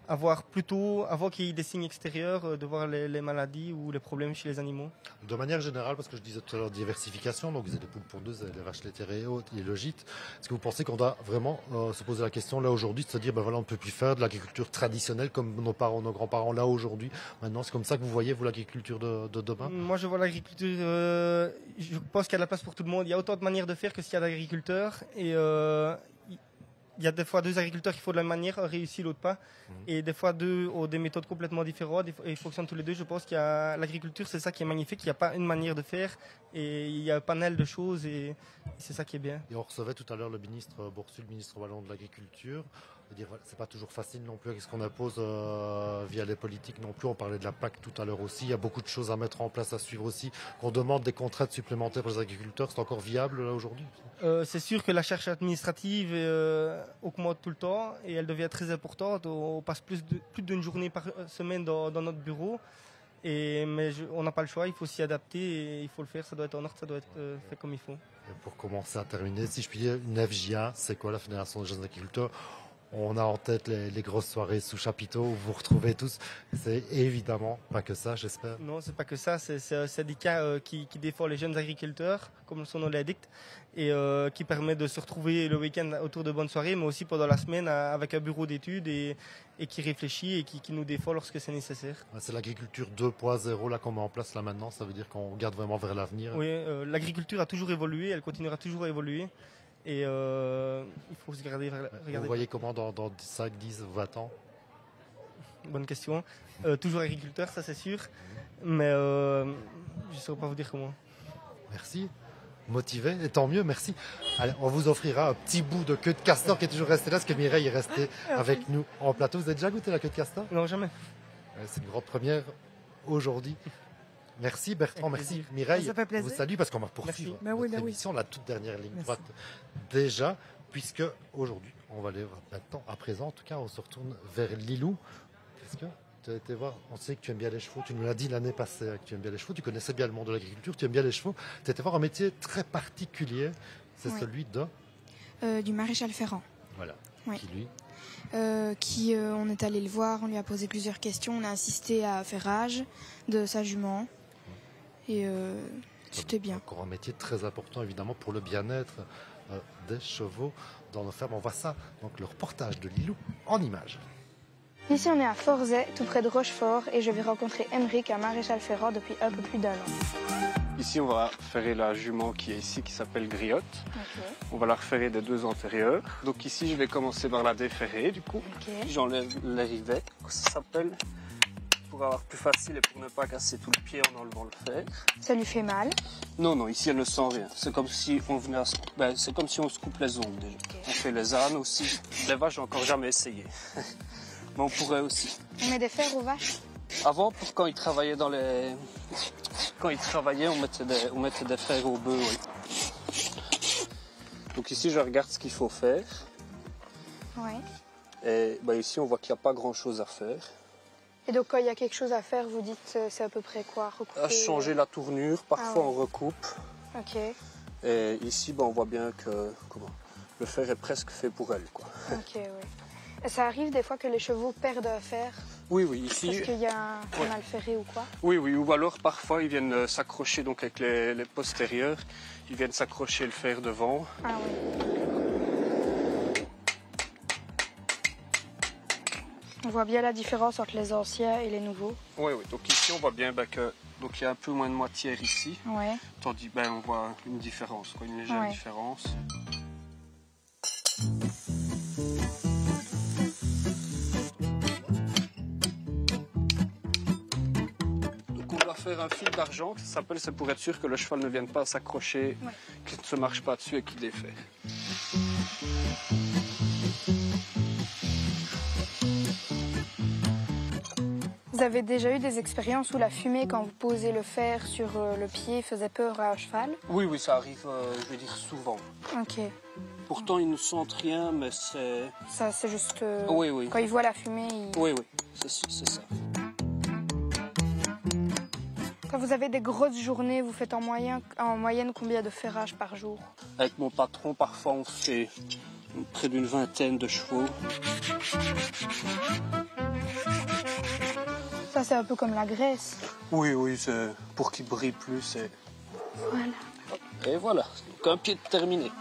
avoir plutôt, avant qu'il y ait des signes extérieurs, de voir les maladies ou les problèmes chez les animaux. De manière générale, parce que je disais tout à l'heure diversification, donc vous avez les poules pondeuses, les vaches laitières et autres, et le gîte. Est-ce que vous pensez qu'on doit vraiment se poser la question là aujourd'hui de se dire, ben voilà, on ne peut plus faire de l'agriculture traditionnelle comme nos parents, nos grands-parents là aujourd'hui. Maintenant, c'est comme ça que vous voyez, vous, l'agriculture de demain? Moi, je vois l'agriculture, je pense qu'il y a de la place pour tout le monde. Il y a autant de manières de faire que s'il y a d'agriculteurs et il y a des fois 2 agriculteurs qui font de la même manière, un réussit, l'autre pas. Et des fois 2 ont des méthodes complètement différentes et ils fonctionnent tous les 2. Je pense qu'il y a l'agriculture, c'est ça qui est magnifique. Il n'y a pas une manière de faire et il y a un panel de choses et c'est ça qui est bien. Et on recevait tout à l'heure le ministre Boursul, le ministre wallon de l'agriculture. C'est pas toujours facile non plus avec ce qu'on impose via les politiques non plus. On parlait de la PAC tout à l'heure aussi. Il y a beaucoup de choses à mettre en place, à suivre aussi. Qu'on demande des contraintes supplémentaires pour les agriculteurs, c'est encore viable là aujourd'hui? C'est sûr que la charge administrative augmente tout le temps et elle devient très importante. On passe plus d'une journée par semaine dans notre bureau. Mais on n'a pas le choix, il faut s'y adapter et il faut le faire. Ça doit être en ordre, ça doit être fait comme il faut. Et pour commencer à terminer, si je puis dire, une FJA, c'est quoi la Fédération des jeunes agriculteurs? On a en tête les grosses soirées sous chapiteau où vous vous retrouvez tous. C'est évidemment pas que ça, j'espère. Non, c'est pas que ça. C'est un syndicat qui défend les jeunes agriculteurs, comme son nom l'indique, et qui permet de se retrouver le week-end autour de bonnes soirées, mais aussi pendant la semaine avec un bureau d'études et qui réfléchit et qui nous défend lorsque c'est nécessaire. C'est l'agriculture 2.0 là qu'on met en place là maintenant. Ça veut dire qu'on regarde vraiment vers l'avenir. Oui, l'agriculture a toujours évolué, elle continuera toujours à évoluer. Et il faut se regarder. Vous voyez comment dans 5, 10, 20 ans? Bonne question. Toujours agriculteur, ça c'est sûr. Mais je ne saurais pas vous dire comment. Merci. Motivé, et tant mieux, merci. Allez, on vous offrira un petit bout de queue de castor qui est toujours resté là, parce que Mireille est restée avec nous en plateau. Vous avez déjà goûté la queue de castor? Non, jamais. C'est une grande première aujourd'hui. Merci Bertrand, merci Mireille. Ça fait plaisir. Vous salue parce qu'on va poursuivre notre émission, la toute dernière ligne droite déjà, puisque aujourd'hui, on va aller maintenant, à présent, en tout cas, on se retourne vers Lilou. Qu'est-ce que tu as été voir? On sait que tu aimes bien les chevaux, tu nous l'as dit l'année passée que tu aimes bien les chevaux, tu connaissais bien le monde de l'agriculture, tu aimes bien les chevaux. Tu as été voir un métier très particulier, c'est celui du maréchal ferrant. Voilà, oui. Qui lui On est allé le voir, on lui a posé plusieurs questions, on a assisté à faire rage de sa jument. Et c'était bien. Encore un métier très important évidemment pour le bien-être des chevaux dans nos fermes. On voit ça, donc le reportage de Lilou en images. Ici on est à Forzay, tout près de Rochefort, et je vais rencontrer Henrik, un maréchal ferrant depuis un peu plus d'1 an. Ici on va ferrer la jument qui est ici, qui s'appelle Griotte. Okay. On va la referrer des 2 antérieurs. Donc ici je vais commencer par la déferrer du coup. Okay. J'enlève les rivets, ça s'appelle. Pour avoir plus facile et pour ne pas casser tout le pied en enlevant le fer. Ça lui fait mal? Non, non, ici elle ne sent rien. C'est comme si on venait c'est comme si on se coupe les ongles déjà. Okay. On fait les ânes aussi. Les vaches, j'ai encore jamais essayé. Mais on pourrait aussi. On met des fers aux vaches? Avant, quand ils travaillaient on mettait des fers au bœuf, oui. Donc ici, je regarde ce qu'il faut faire. Ouais. Et ici, on voit qu'il n'y a pas grand-chose à faire. Et donc, quand il y a quelque chose à faire, vous dites, c'est à peu près quoi? Recouper, À changer la tournure, parfois ouais. on recoupe. Ok. Et ici, on voit bien que le fer est presque fait pour elle, quoi. Ok, oui. Et ça arrive des fois que les chevaux perdent un fer? Oui, ici. Parce qu'il y a un mal ferré ou quoi? Oui, ou alors parfois ils viennent s'accrocher donc avec les postérieurs, ils viennent s'accrocher le fer devant. Ah oui. On voit bien la différence entre les anciens et les nouveaux. Oui, donc ici on voit bien que donc il y a un peu moins de moitière ici. Ouais. Tandis on voit une différence, une légère différence. On doit faire un fil d'argent, ça s'appelle, c'est pour être sûr que le cheval ne vienne pas s'accrocher, qu'il ne se marche pas dessus et qu'il défait. Vous avez déjà eu des expériences où la fumée, quand vous posez le fer sur le pied, faisait peur à un cheval? Oui, ça arrive, je vais dire souvent. Ok. Pourtant, ils ne sentent rien, mais c'est... Ça, c'est juste... Oui. Quand ils voient la fumée, Oui, c'est ça. Quand vous avez des grosses journées, vous faites en moyenne combien de ferrages par jour? Avec mon patron, parfois, on fait près d'une vingtaine de chevaux. Ça, c'est un peu comme la graisse. Oui, c'est pour qu'il brille plus. Voilà. Et voilà, donc un pied terminé.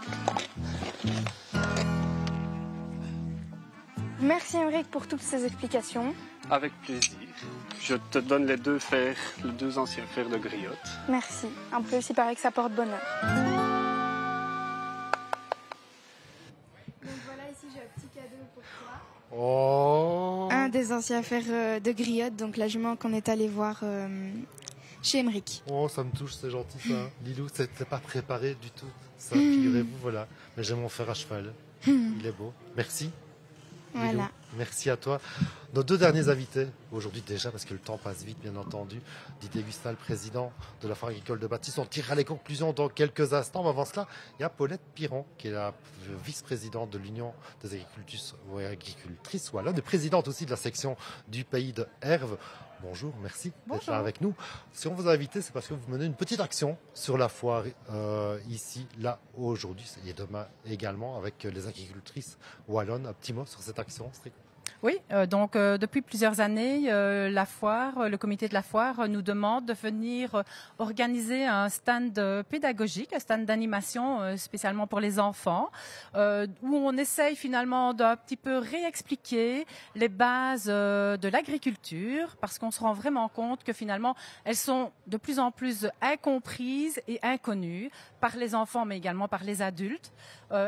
Merci Émeric pour toutes ces explications. Avec plaisir. Je te donne les deux anciens fers de griotte. Merci. En plus, il paraît que ça porte bonheur. Donc voilà, ici j'ai un petit cadeau pour toi. Oh. Un des anciens fers de griotte, donc la jument qu'on est allé voir chez Émeric. Oh, ça me touche, c'est gentil ça. Lilou, c'était pas préparé du tout. Ça, figurez-vous, voilà. Mais j'ai mon fer à cheval. Il est beau. Merci. Voilà. Lilou, merci à toi. Nos deux derniers invités, aujourd'hui déjà, parce que le temps passe vite, bien entendu. Didier Gustal, président de la Foire agricole de Baptiste. On tirera les conclusions dans quelques instants. Mais avant cela, il y a Paulette Piron, qui est la vice-présidente de l'Union des agricultrices wallonnes et présidente aussi de la section du pays de Herve. Bonjour, merci d'être là avec nous. Si on vous a invité, c'est parce que vous menez une petite action sur la foire ici, là, aujourd'hui et demain également avec les agricultrices wallonnes. Un petit mot sur cette action, Strick. Oui, donc depuis plusieurs années, la foire, le comité de la foire nous demande de venir organiser un stand pédagogique, un stand d'animation spécialement pour les enfants, où on essaye finalement d'un petit peu réexpliquer les bases de l'agriculture, parce qu'on se rend vraiment compte que finalement, elles sont de plus en plus incomprises et inconnues par les enfants, mais également par les adultes.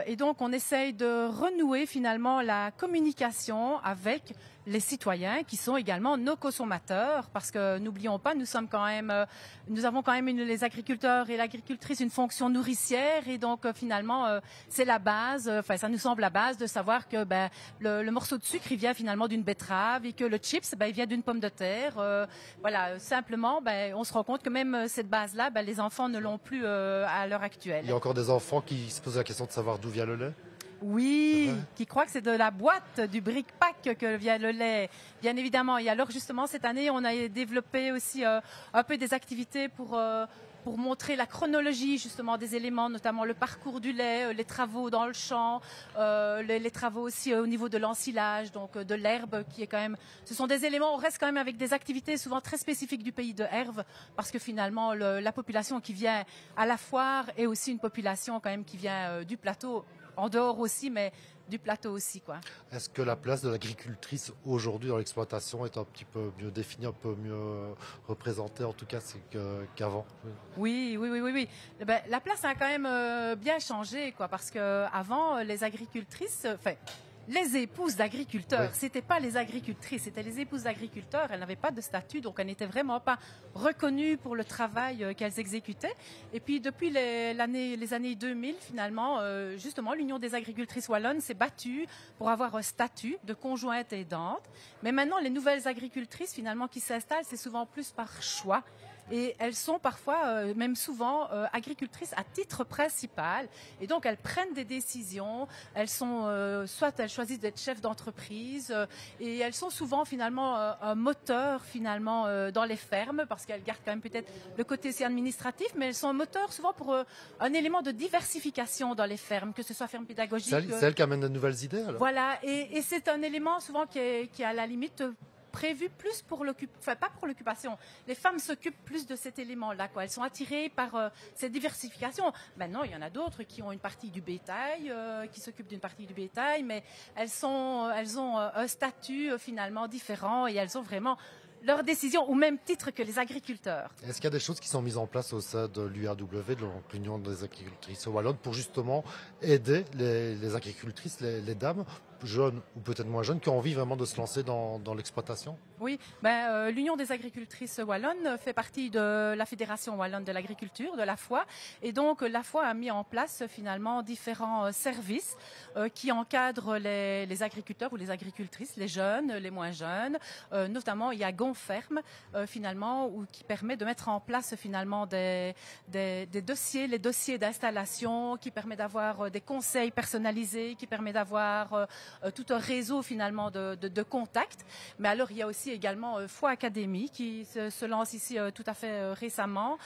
Et donc, on essaye de renouer finalement la communication avec les citoyens qui sont également nos consommateurs, parce que n'oublions pas, nous avons quand même les agriculteurs et l'agricultrice une fonction nourricière, et donc finalement c'est la base. Ça nous semble la base de savoir que le morceau de sucre il vient finalement d'une betterave et que le chips il vient d'une pomme de terre. Voilà, simplement on se rend compte que même cette base-là, les enfants ne l'ont plus à l'heure actuelle. Il y a encore des enfants qui se posent la question de savoir d'où vient le lait. Oui, qui croient que c'est de la boîte, du bric-pac que vient le lait, bien évidemment. Et alors justement, cette année, on a développé aussi un peu des activités pour montrer la chronologie justement des éléments, notamment le parcours du lait, les travaux dans le champ, les travaux aussi au niveau de l'ensilage, donc de l'herbe qui est quand même... Ce sont des éléments, on reste quand même avec des activités souvent très spécifiques du pays de Herve, parce que finalement la population qui vient à la foire est aussi une population quand même qui vient du plateau, en dehors aussi, mais du plateau aussi, quoi. Est-ce que la place de l'agricultrice aujourd'hui dans l'exploitation est un petit peu mieux définie, un peu mieux représentée, en tout cas qu'avant? Oui. La place a quand même bien changé, quoi, parce que avant les agricultrices, les épouses d'agriculteurs. Oui. C'était pas les agricultrices, c'était les épouses d'agriculteurs. Elles n'avaient pas de statut, donc elles n'étaient vraiment pas reconnues pour le travail qu'elles exécutaient. Et puis depuis les années 2000, finalement, justement, l'Union des agricultrices wallonnes s'est battue pour avoir un statut de conjointe aidante. Mais maintenant, les nouvelles agricultrices, finalement, qui s'installent, c'est souvent plus par choix. Et elles sont parfois, même souvent, agricultrices à titre principal. Et donc, elles prennent des décisions. Elles sont, soit elles choisissent d'être chefs d'entreprise, et elles sont souvent, finalement, un moteur, finalement, dans les fermes, parce qu'elles gardent quand même peut-être le côté aussi administratif, mais elles sont un moteur souvent pour un élément de diversification dans les fermes, que ce soit ferme pédagogique. C'est elle qui amène de nouvelles idées, alors? Voilà, et c'est un élément souvent qui est à la limite prévu plus pour l'occupation, enfin pas pour l'occupation. Les femmes s'occupent plus de cet élément-là, quoi. Elles sont attirées par cette diversification. Maintenant, il y en a d'autres qui ont une partie du bétail, qui s'occupent d'une partie du bétail, mais elles ont un statut finalement différent et elles ont vraiment leurs décisions au même titre que les agriculteurs. Est-ce qu'il y a des choses qui sont mises en place au sein de l'UAW, de l'Union des agricultrices wallonnes, pour justement aider les agricultrices, les dames, jeunes ou peut-être moins jeunes, qui ont envie vraiment de se lancer dans l'exploitation? Oui, l'Union des agricultrices wallonnes fait partie de la Fédération wallonne de l'agriculture, de la FOA, et donc la FOA a mis en place finalement différents services qui encadrent les agriculteurs ou les agricultrices, les jeunes, les moins jeunes. Notamment, il y a Gonferme finalement, qui permet de mettre en place finalement des dossiers, les dossiers d'installation, qui permet d'avoir des conseils personnalisés, qui permet d'avoir tout un réseau finalement de contacts. Mais alors il y a aussi également FOA Academy qui se lance ici tout à fait récemment,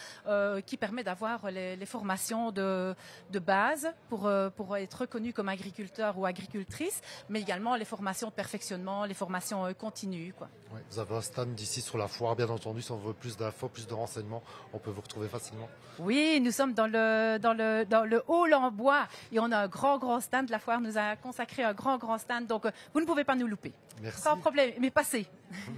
qui permet d'avoir les formations de base pour être reconnu comme agriculteur ou agricultrice, mais également les formations de perfectionnement, les formations continues, quoi. Oui, vous avez un stand d'ici sur la foire, bien entendu. Si on veut plus d'infos, plus de renseignements, on peut vous retrouver facilement. Oui, nous sommes dans le hall en bois et on a un grand stand. La foire nous a consacré un grand stand, donc vous ne pouvez pas nous louper. Merci. Sans problème, mais passez.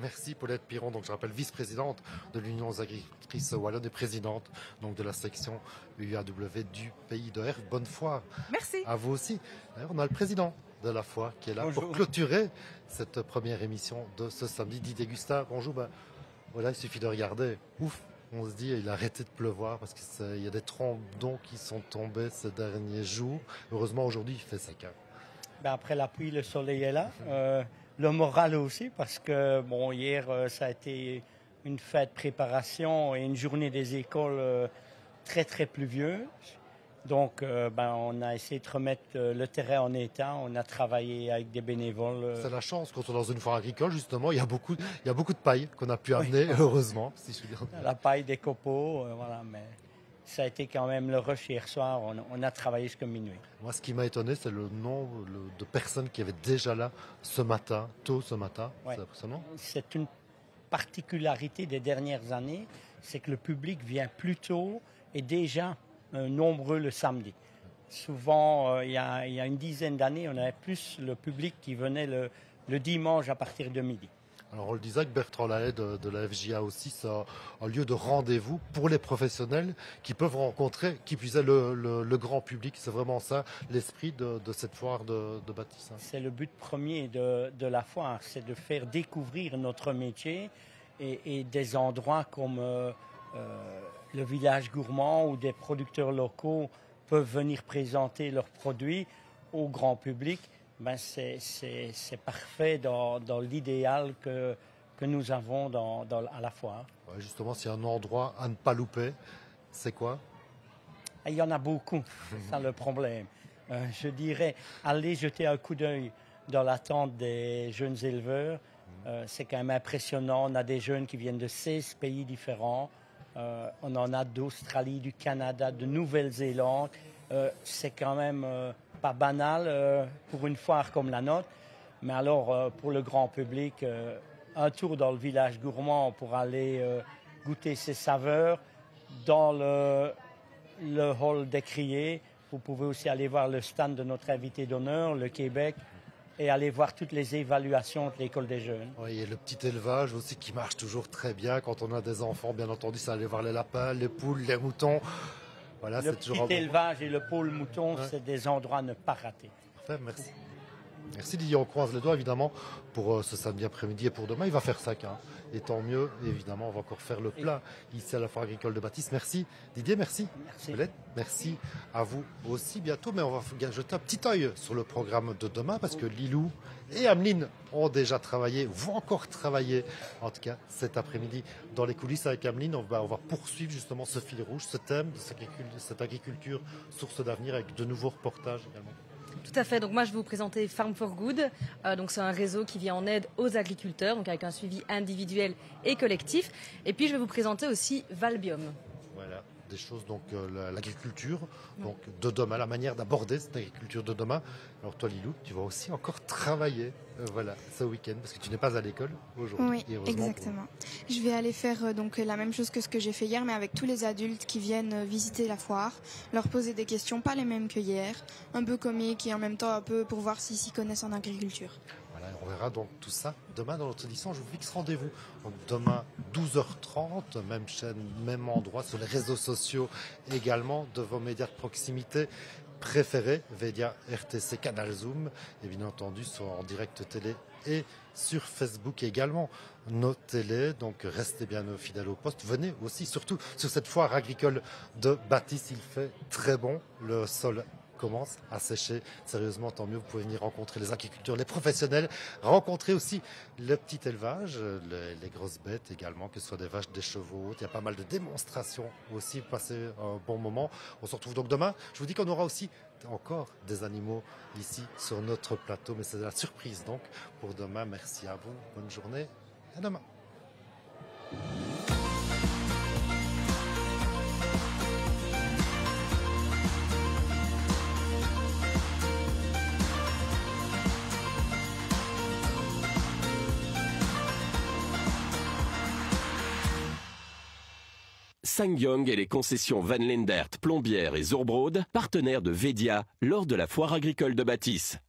Merci Paulette Piron, donc je rappelle vice-présidente de l'Union des agricultrices wallonnes et présidente donc de la section UAW du Pays de Herve. Bonne foire. Merci. À vous aussi. D'ailleurs, on a le président de la foire qui est là Bonjour. pour clôturer cette première émission de ce samedi. Didier Gustin, bonjour. Voilà, il suffit de regarder. Ouf, on se dit il a arrêté de pleuvoir parce qu'il y a des trombons qui sont tombés ces derniers jours. Heureusement aujourd'hui il fait sec. Après la pluie, le soleil est là. Le moral aussi, parce que hier, ça a été une fête préparation et une journée des écoles très pluvieuse. Donc, on a essayé de remettre le terrain en état. On a travaillé avec des bénévoles. C'est la chance quand on est dans une foire agricole, justement. Il y a beaucoup de paille qu'on a pu amener, heureusement. Si je veux dire. La paille, des copeaux, voilà. Mais ça a été quand même le rush hier soir. On a travaillé jusqu'à minuit. Moi, ce qui m'a étonné, c'est le nombre de personnes qui avaient déjà là tôt ce matin. Ouais. C'est impressionnant. C'est une particularité des dernières années, c'est que le public vient plus tôt et déjà nombreux le samedi. Souvent, il y a une dizaine d'années, on avait plus le public qui venait le dimanche à partir de midi. Alors on le disait que Bertrand Lahaye de la FJA aussi, c'est un lieu de rendez-vous pour les professionnels qui peuvent rencontrer, qui puisaient le grand public. C'est vraiment ça l'esprit de cette foire de bâtisse. C'est le but premier de la foire, c'est de faire découvrir notre métier et des endroits comme le village gourmand où des producteurs locaux peuvent venir présenter leurs produits au grand public. C'est parfait dans l'idéal que nous avons à la foire. Ouais, justement, s'il y a un endroit à ne pas louper, c'est quoi? Il y en a beaucoup, c'est ça le problème. Je dirais, allez jeter un coup d'œil dans la tente des jeunes éleveurs. C'est quand même impressionnant. On a des jeunes qui viennent de 16 pays différents. On en a d'Australie, du Canada, de Nouvelle-Zélande. C'est quand même pas banal pour une foire comme la nôtre. Mais alors, pour le grand public, un tour dans le village gourmand pour aller goûter ses saveurs. Dans le hall des criers, vous pouvez aussi aller voir le stand de notre invité d'honneur, le Québec, et aller voir toutes les évaluations de l'école des jeunes. Oui, il y a le petit élevage aussi qui marche toujours très bien. Quand on a des enfants, bien entendu, c'est aller voir les lapins, les poules, les moutons. Voilà, le petit élevage et le pôle mouton, ouais. C'est des endroits à ne pas rater. Parfait, merci. Merci Didier, on croise les doigts évidemment pour ce samedi après-midi et pour demain. Il va faire ça, hein. Et tant mieux, évidemment, on va encore faire le plat ici à la foire agricole de Bâtisse. Merci Didier, merci. Merci à vous aussi bientôt. Mais on va jeter un petit œil sur le programme de demain parce que Lilou et Ameline ont déjà travaillé, vont encore travailler, en tout cas cet après-midi dans les coulisses avec Ameline. On va poursuivre justement ce fil rouge, ce thème de cette agriculture source d'avenir avec de nouveaux reportages également. Tout à fait. Donc moi, je vais vous présenter Farm for Good. Donc c'est un réseau qui vient en aide aux agriculteurs, donc avec un suivi individuel et collectif. Et puis je vais vous présenter aussi Valbium. Voilà, des choses donc l'agriculture, donc de demain, la manière d'aborder cette agriculture de demain. Alors toi, Lilou, tu vas aussi encore travailler, voilà, ce week-end parce que tu n'es pas à l'école aujourd'hui. Oui, exactement. Je vais aller faire donc la même chose que ce que j'ai fait hier, mais avec tous les adultes qui viennent visiter la foire, leur poser des questions pas les mêmes que hier, un peu comiques et en même temps un peu pour voir s'ils s'y connaissent en agriculture. Voilà, on verra donc tout ça demain dans notre édition. Je vous fixe rendez-vous. Donc demain 12h30, même chaîne, même endroit, sur les réseaux sociaux également, de vos médias de proximité préférés, Vedia, RTC, Canal Zoom, et bien entendu en direct télé et sur Facebook également nos télés. Donc restez bien fidèles au poste. Venez aussi, surtout sur cette foire agricole de Bâtisse. Il fait très bon, le sol commence à sécher. Sérieusement, tant mieux, vous pouvez venir rencontrer les agriculteurs, les professionnels, rencontrer aussi le petit élevage, les grosses bêtes également, que ce soit des vaches, des chevaux. Il y a pas mal de démonstrations aussi, passer un bon moment. On se retrouve donc demain. Je vous dis qu'on aura aussi encore des animaux ici sur notre plateau, mais c'est la surprise donc pour demain. Merci à vous, bonne journée, à demain. Sangyong et les concessions Van Lendert, Plombières et Zurbrode, partenaires de Vedia lors de la foire agricole de Bâtisse.